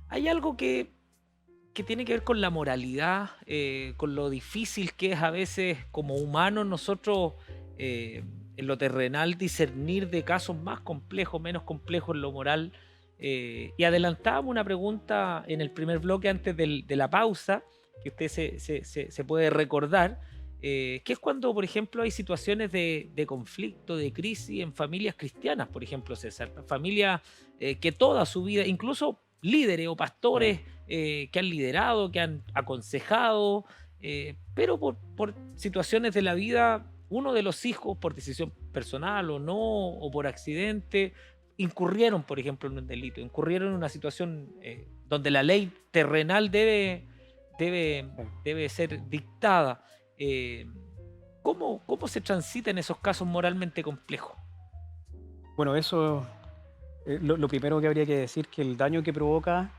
Hay algo que tiene que ver con la moralidad, con lo difícil que es a veces como humanos nosotros en lo terrenal discernir de casos más complejos, menos complejos en lo moral. Y adelantábamos una pregunta en el primer bloque antes de la pausa, que usted se puede recordar, que es cuando, por ejemplo, hay situaciones de conflicto, de crisis en familias cristianas, por ejemplo, César, familias que toda su vida, incluso líderes o pastores que han liderado, que han aconsejado, pero por situaciones de la vida, uno de los hijos, por decisión personal o no, o por accidente, incurrieron, por ejemplo, en un delito, incurrieron en una situación donde la ley terrenal debe ser dictada. ¿Cómo se transita en esos casos moralmente complejos? Bueno, eso, lo primero que habría que decir que el daño que provoca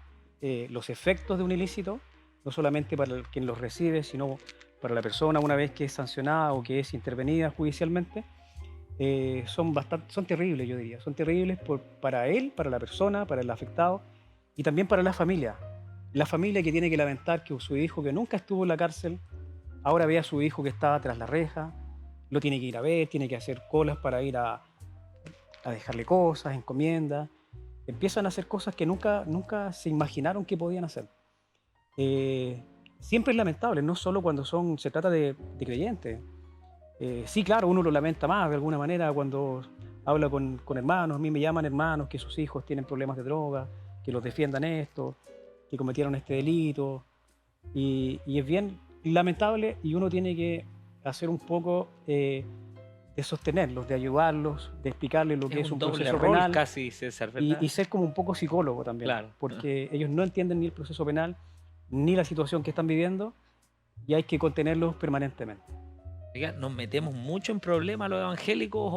los efectos de un ilícito, no solamente para quien los recibe, sino para la persona una vez que es sancionada o que es intervenida judicialmente, son terribles, yo diría. Son terribles para él, para la persona, para el afectado y también para la familia. La familia que tiene que lamentar que su hijo, que nunca estuvo en la cárcel, ahora ve a su hijo que estaba tras la reja, lo tiene que ir a ver, tiene que hacer colas para ir a dejarle cosas, encomiendas. Empiezan a hacer cosas que nunca se imaginaron que podían hacer. Siempre es lamentable, no solo cuando se trata de creyentes. Sí, claro, uno lo lamenta más de alguna manera cuando habla con hermanos. A mí me llaman hermanos que sus hijos tienen problemas de droga, que los defiendan esto, que cometieron este delito. Y es bien lamentable y uno tiene que hacer un poco de sostenerlos, de ayudarlos, de explicarles lo que es un doble proceso rol penal casi, César, ¿verdad? y ser como un poco psicólogo también, Claro. porque ellos no entienden ni el proceso penal ni la situación que están viviendo y hay que contenerlos permanentemente. Oiga, ¿nos metemos mucho en problemas los evangélicos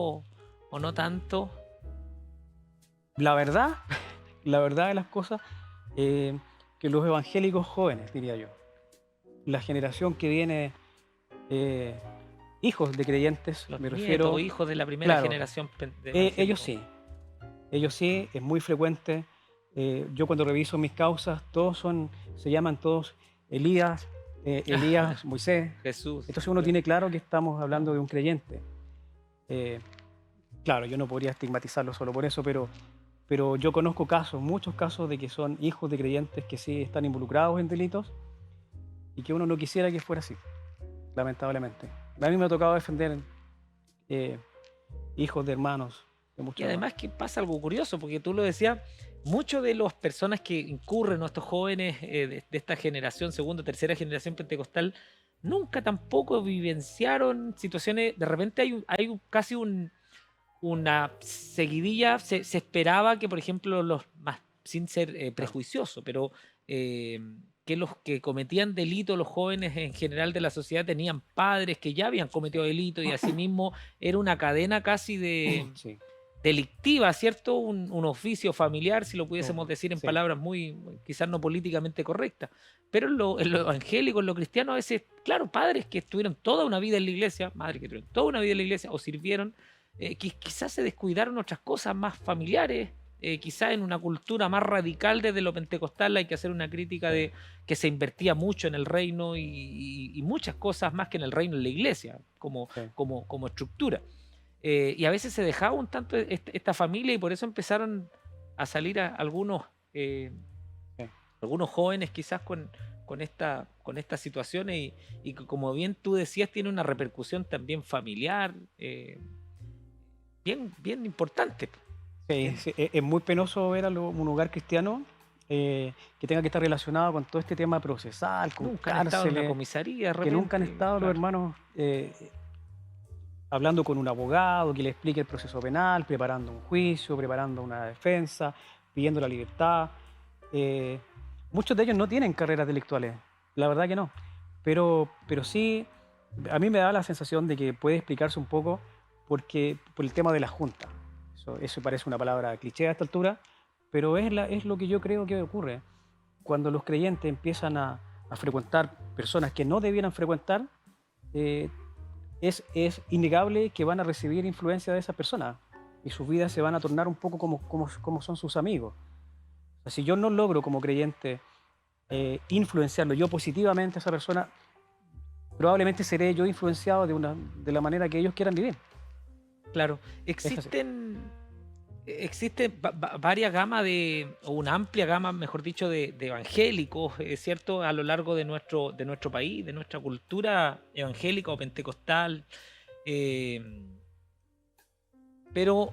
o no tanto? La verdad de las cosas, que los evangélicos jóvenes, diría yo, la generación que viene, hijos de creyentes, Los me nietos refiero, o hijos de la primera claro, generación de ellos evangélicos. sí, es muy frecuente. Yo cuando reviso mis causas, se llaman todos Elías, Moisés. Jesús. Entonces uno tiene claro que estamos hablando de un creyente. Claro, yo no podría estigmatizarlo solo por eso, pero yo conozco muchos casos de que son hijos de creyentes que sí están involucrados en delitos y que uno no quisiera que fuera así, lamentablemente. A mí me ha tocado defender hijos de hermanos. Y además que pasa algo curioso, porque tú lo decías, muchos de las personas que incurren, estos jóvenes de esta generación, segunda, tercera generación pentecostal, nunca tampoco vivenciaron situaciones, de repente hay casi una seguidilla, se esperaba que, por ejemplo, los más, sin ser prejuicioso, pero que los que cometían delitos, los jóvenes en general de la sociedad, tenían padres que ya habían cometido delitos y asimismo era una cadena casi Sí, delictiva, ¿cierto? Un oficio familiar, si lo pudiésemos decir en sí. palabras quizás no políticamente correctas. Pero en lo evangélico, en lo cristiano, a veces, claro, padres que estuvieron toda una vida en la iglesia, madres que estuvieron toda una vida en la iglesia o sirvieron, quizás se descuidaron otras cosas más familiares, quizás en una cultura más radical desde lo pentecostal hay que hacer una crítica de que se invertía mucho en el reino y muchas cosas más que en el reino en la iglesia, como estructura. Y a veces se dejaba un tanto esta familia y por eso empezaron a salir algunos jóvenes quizás con estas situaciones y que, como bien tú decías, tiene una repercusión también familiar bien importante. Sí, es muy penoso ver un hogar cristiano que tenga que estar relacionado con todo este tema procesal, con Nunca han estado en una cárceles, comisaría, de que repente, nunca han estado los claro. hermanos hablando con un abogado que le explique el proceso penal, preparando un juicio, preparando una defensa, pidiendo la libertad. Muchos de ellos no tienen carreras delictuales, la verdad que no, pero sí, a mí me da la sensación de que puede explicarse un poco por el tema de la junta. Eso parece una palabra cliché a esta altura, pero es lo que yo creo que ocurre. Cuando los creyentes empiezan a frecuentar personas que no debieran frecuentar, es innegable que van a recibir influencia de esas personas y sus vidas se van a tornar un poco como son sus amigos. O sea, si yo no logro como creyente influenciarlo yo positivamente a esa persona, probablemente seré yo influenciado de la manera que ellos quieran vivir. Claro, Es así. existen varias gamas o una amplia gama, mejor dicho, de evangélicos, ¿cierto? A lo largo de nuestro país, de nuestra cultura evangélica o pentecostal. eh, pero,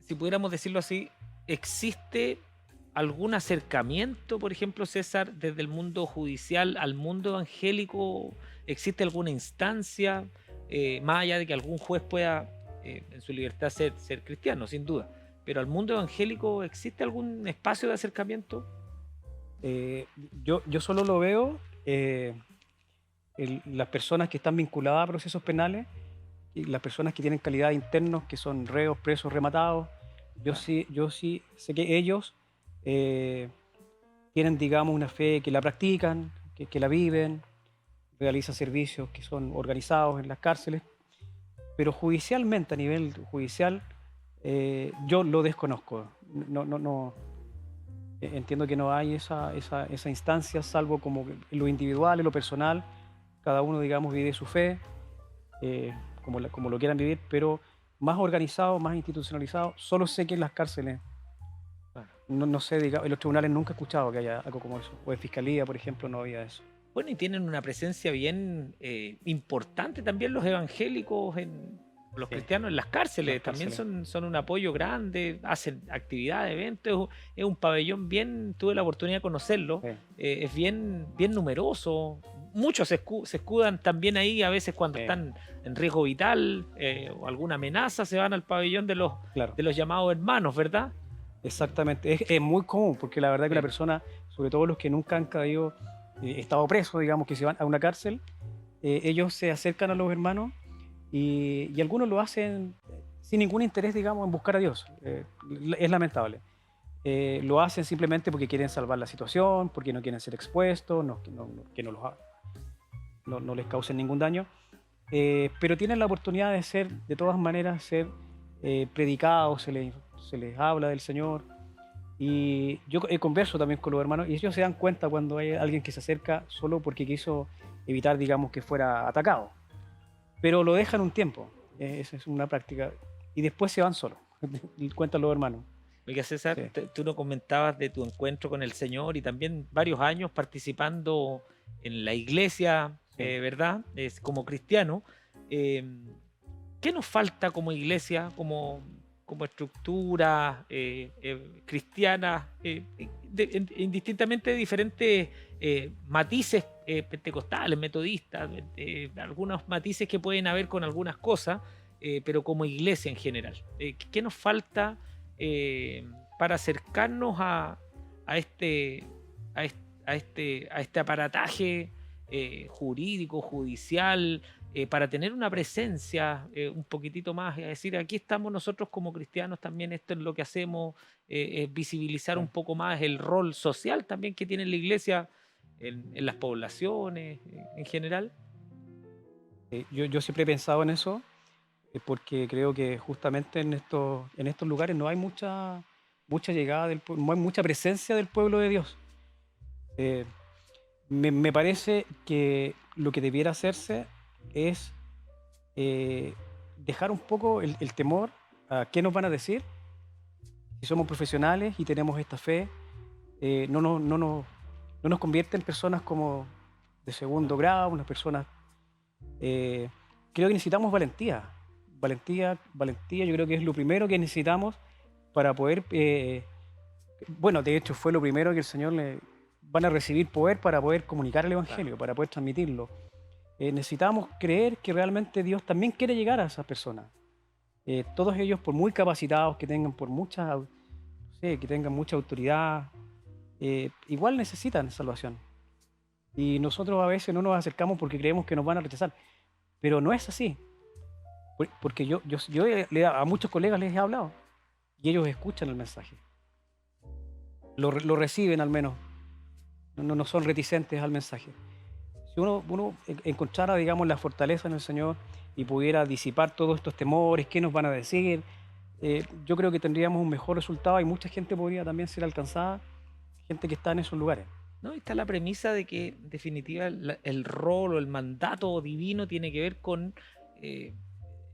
si pudiéramos decirlo así, ¿existe algún acercamiento, por ejemplo, César, desde el mundo judicial al mundo evangélico? ¿Existe alguna instancia, más allá de que algún juez pueda, en su libertad, ser cristiano, sin duda? Pero al mundo evangélico, ¿existe algún espacio de acercamiento? Eh, yo solo lo veo las personas que están vinculadas a procesos penales y las personas que tienen calidad de internos, que son reos, presos, rematados. Claro. Yo sí sé que ellos eh, tienen, digamos, una fe que la practican, que la viven, realizan servicios que son organizados en las cárceles, pero judicialmente, a nivel judicial, yo lo desconozco. No, entiendo que no hay esa instancia, salvo como que en lo individual, en lo personal, cada uno, digamos, vive su fe, como lo quieran vivir, pero más organizado, más institucionalizado, solo sé que en las cárceles, Claro. no sé, digamos, en los tribunales nunca he escuchado que haya algo como eso, o en fiscalía, por ejemplo, no había eso. Bueno, y tienen una presencia bien importante también los evangélicos, los Sí, cristianos en las las cárceles. También cárceles. son un apoyo grande, hacen actividades, eventos. Es un pabellón bien, tuve la oportunidad de conocerlo, Sí, es bien numeroso. Muchos se escudan también ahí, a veces cuando sí, están en riesgo vital o alguna amenaza, se van al pabellón claro. de los llamados hermanos, ¿verdad? Exactamente, es muy común porque la verdad que una Sí. persona, sobre todo los que nunca han caído, estado presos, digamos, que se van a una cárcel, ellos se acercan a los hermanos y algunos lo hacen sin ningún interés, digamos, en buscar a Dios. Es lamentable. Lo hacen simplemente porque quieren salvar la situación, porque no quieren ser expuestos, que no les causen ningún daño, pero tienen la oportunidad de ser, de todas maneras, ser predicados, se les habla del Señor. Y yo converso también con los hermanos y ellos se dan cuenta cuando hay alguien que se acerca solo porque quiso evitar, digamos, que fuera atacado. Pero lo dejan un tiempo, esa es una práctica, y después se van solos, y cuentan los hermanos. Oiga, César, Sí, tú nos comentabas de tu encuentro con el Señor y también varios años participando en la iglesia, sí. ¿verdad? Como cristiano. Eh, ¿Qué nos falta como iglesia, como estructura cristiana, indistintamente de diferentes matices pentecostales, metodistas, algunos matices que pueden haber con algunas cosas, pero como iglesia en general? ¿Qué nos falta para acercarnos a este, a este aparataje jurídico, judicial, para tener una presencia un poquitito más, es decir, aquí estamos nosotros como cristianos también, esto es lo que hacemos, es visibilizar Sí. un poco más el rol social también que tiene la iglesia en las poblaciones en general? Yo siempre he pensado en eso porque creo que justamente en estos lugares no hay mucha llegada no hay mucha presencia del pueblo de Dios. Eh, me parece que lo que debiera hacerse es eh, dejar un poco el temor a qué nos van a decir. Si somos profesionales y tenemos esta fe, no nos convierte en personas como de segundo grado, unas personas. eh, Creo que necesitamos valentía. Valentía, yo creo que es lo primero que necesitamos para poder. Bueno, de hecho, fue lo primero que el Señor le van a recibir poder para poder comunicar el Claro. Evangelio, para poder transmitirlo. Necesitamos creer que realmente Dios también quiere llegar a esas personas. Todos ellos, por muy capacitados que tengan, no sé, que tengan mucha autoridad, igual necesitan salvación. Y nosotros a veces no nos acercamos porque creemos que nos van a rechazar. Pero no es así. Porque a muchos colegas les he hablado y ellos escuchan el mensaje. Lo reciben al menos. No son reticentes al mensaje. Si uno encontrara, digamos, la fortaleza en el Señor y pudiera disipar todos estos temores, qué nos van a decir, yo creo que tendríamos un mejor resultado y mucha gente podría también ser alcanzada gente que está en esos lugares. ¿No? Y está la premisa de que, en definitiva, el rol o el mandato divino tiene que ver con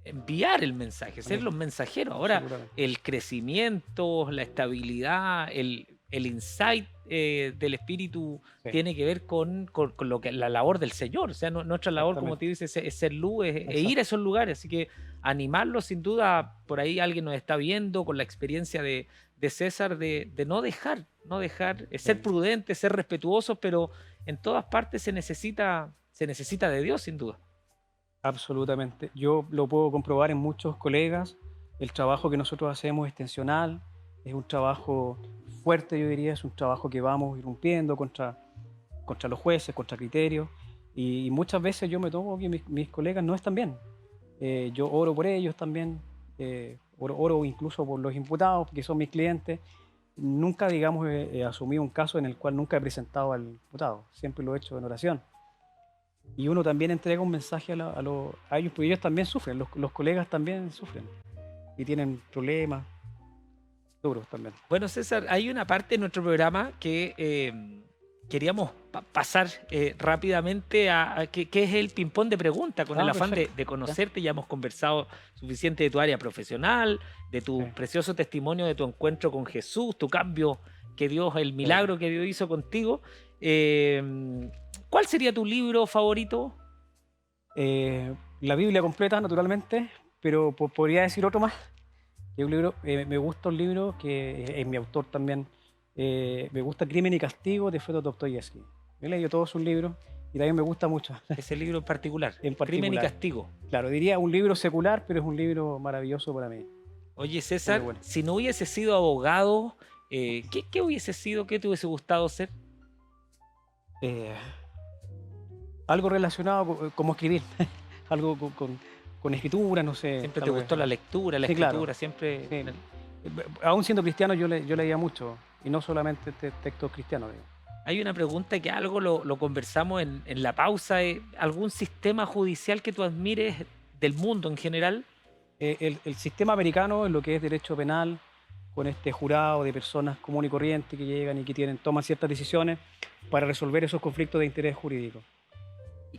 enviar el mensaje, ser Amén. los mensajeros. Ahora, Absolutamente. el crecimiento, la estabilidad, el insight del espíritu Sí, tiene que ver con lo que la labor del Señor. O sea, nuestra labor, como te exactamente. dices, es ser luz, es ir a Exacto. esos lugares. Así que animarlos, sin duda, por ahí alguien nos está viendo con la experiencia de César, de no dejar, ser Sí, prudentes, ser respetuosos, pero en todas partes se necesita de Dios, sin duda. absolutamente. Yo lo puedo comprobar en muchos colegas. El trabajo que nosotros hacemos es extensional, es un trabajo fuerte, yo diría, es un trabajo que vamos irrumpiendo contra los jueces, contra criterios. Y muchas veces yo me tomo que mis colegas no están bien. Yo oro por ellos también, oro incluso por los imputados, que son mis clientes. Nunca, digamos, he asumido un caso en el cual nunca he presentado al imputado, siempre lo he hecho en oración. Y uno también entrega un mensaje a ellos, porque ellos también sufren, los colegas también sufren y tienen problemas duros también. Bueno, César, hay una parte de nuestro programa que queríamos pasar rápidamente que es el ping-pong de preguntas, con el Ah, afán perfecto. de Ya, conocerte. Ya hemos conversado suficiente de tu área profesional, de sí, tu precioso testimonio de tu encuentro con Jesús, tu cambio que Dios, el sí. milagro que Dios hizo contigo. Eh, ¿Cuál sería tu libro favorito? La Biblia completa, naturalmente, pero podría decir otro más. Que es un libro, me gusta un libro que es mi autor también. Me gusta Crimen y Castigo de Fyodor Dostoyevsky. He leído todos sus libros y también me gusta mucho, Ese libro en particular, en Crimen y particular. Castigo. Claro, diría un libro secular, pero es un libro maravilloso para mí. Oye, Muy César, bueno. si no hubiese sido abogado, ¿qué hubiese sido? ¿Qué te hubiese gustado ser? Eh, Algo relacionado como escribir, algo con escritura, no sé, Siempre te tal vez. gustó la lectura, la Sí, claro. escritura, siempre. Sí. Aún siendo cristiano, yo leía mucho, y no solamente textos cristianos. Digo. Hay una pregunta que algo lo conversamos en la pausa. ¿Algún sistema judicial que tú admires del mundo en general? El sistema americano, en lo que es derecho penal, con este jurado de personas comunes y corrientes que llegan y que toman ciertas decisiones para resolver esos conflictos de interés jurídico.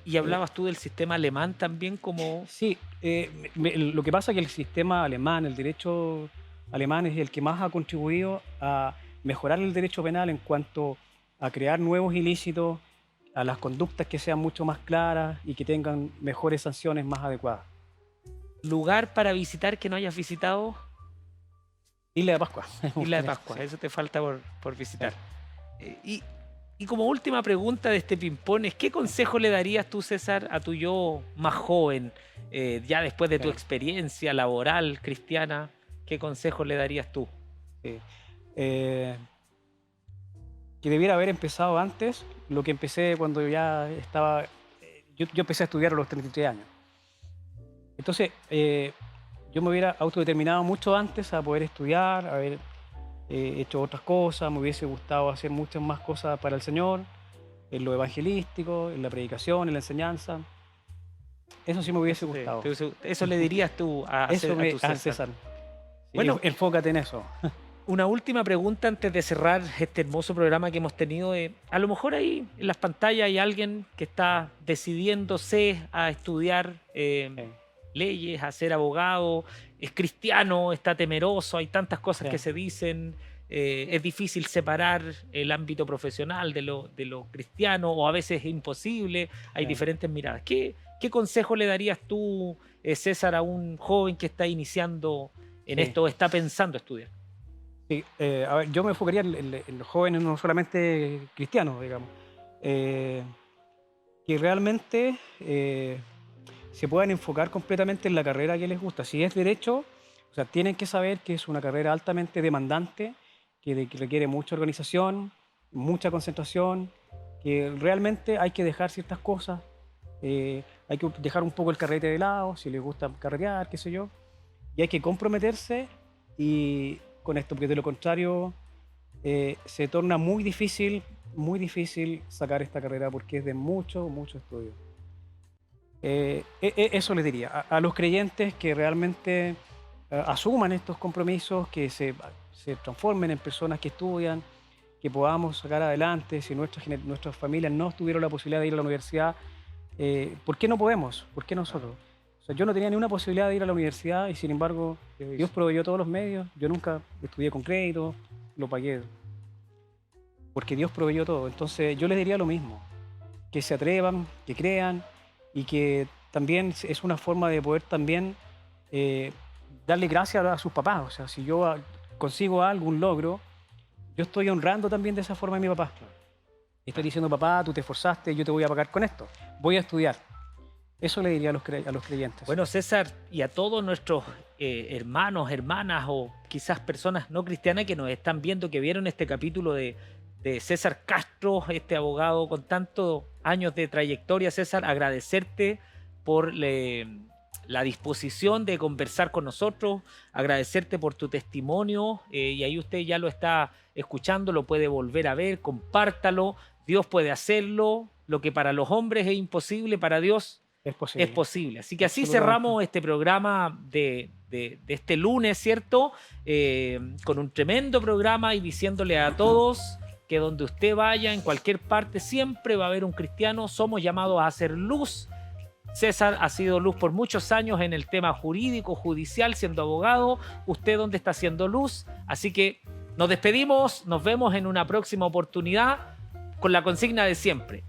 Y Eh, hablabas tú del sistema alemán también como. Sí, lo que pasa es que el sistema alemán, el derecho alemán es el que más ha contribuido a mejorar el derecho penal en cuanto a crear nuevos ilícitos, a las conductas que sean mucho más claras y que tengan mejores sanciones más adecuadas. Lugar para visitar que no hayas visitado, Isla de Pascua. Me Isla de gustaría, Pascua. sí, Eso te falta por sí. visitar. Eh, y, y como última pregunta de este ping-pong, ¿qué consejo le darías tú, César, a tu yo más joven, ya después de tu Sí, experiencia laboral cristiana? ¿Qué consejo le darías tú? sí. Eh, que debiera haber empezado antes lo que empecé cuando ya estaba. Yo empecé a estudiar a los 33 años. Entonces, yo me hubiera autodeterminado mucho antes a poder estudiar, haber hecho otras cosas, me hubiese gustado hacer muchas más cosas para el Señor, en lo evangelístico, en la predicación, en la enseñanza. Eso sí me hubiese gustado. Eso le dirías tú Eso a tu a César. César. Sí, Bueno, enfócate en eso. una última pregunta antes de cerrar este hermoso programa que hemos tenido. A lo mejor ahí en las pantallas hay alguien que está decidiéndose a estudiar Sí, leyes, a ser abogado, es cristiano, está temeroso, hay tantas cosas sí, que se dicen, es difícil separar el ámbito profesional de lo cristiano, o a veces es imposible, hay sí, diferentes miradas. ¿Qué consejo le darías tú, César, a un joven que está iniciando en sí. esto o está pensando estudiar? Sí, a ver, yo me enfocaría en los jóvenes, no solamente cristianos, digamos, eh, que realmente se puedan enfocar completamente en la carrera que les gusta. Si es derecho, o sea, tienen que saber que es una carrera altamente demandante, que requiere mucha organización, mucha concentración, que realmente hay que dejar ciertas cosas, hay que dejar un poco el carrete de lado, si les gusta carretear, qué sé yo, y hay que comprometerse y con esto, porque de lo contrario se torna muy difícil sacar esta carrera porque es de mucho, mucho estudio. Eso les diría a los creyentes que realmente asuman estos compromisos, que se transformen en personas que estudian, que podamos sacar adelante, si nuestras familias no tuvieron la posibilidad de ir a la universidad, ¿por qué no podemos? ¿Por qué nosotros? O sea, yo no tenía ni una posibilidad de ir a la universidad y sin embargo Dios proveyó todos los medios. Yo nunca estudié con crédito, lo pagué, porque Dios proveyó todo. Entonces yo les diría lo mismo, que se atrevan, que crean y que también es una forma de poder también darle gracias a sus papás. O sea, si yo consigo algo, un logro, yo estoy honrando también de esa forma a mi papá. Estoy diciendo, papá, tú te esforzaste, yo te voy a pagar con esto, voy a estudiar. Eso le diría a los creyentes. Bueno, César, y a todos nuestros hermanos, hermanas o quizás personas no cristianas que nos están viendo, que vieron este capítulo de César Castro, este abogado con tantos años de trayectoria. César, agradecerte por la disposición de conversar con nosotros, agradecerte por tu testimonio, y ahí usted ya lo está escuchando, lo puede volver a ver, compártalo. Dios puede hacerlo, lo que para los hombres es imposible, para Dios es posible. es posible. Así que así cerramos este programa de este lunes, ¿cierto? Con un tremendo programa y diciéndole a todos que donde usted vaya, en cualquier parte, siempre va a haber un cristiano. Somos llamados a hacer luz. César ha sido luz por muchos años en el tema jurídico, judicial, siendo abogado. ¿Usted dónde está haciendo luz? Así que nos despedimos, nos vemos en una próxima oportunidad con la consigna de siempre.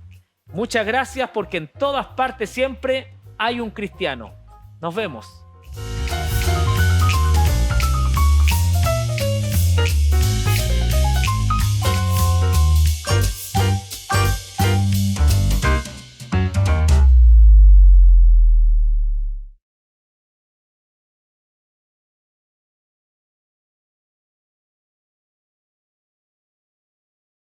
Muchas gracias, porque en todas partes siempre hay un cristiano. Nos vemos.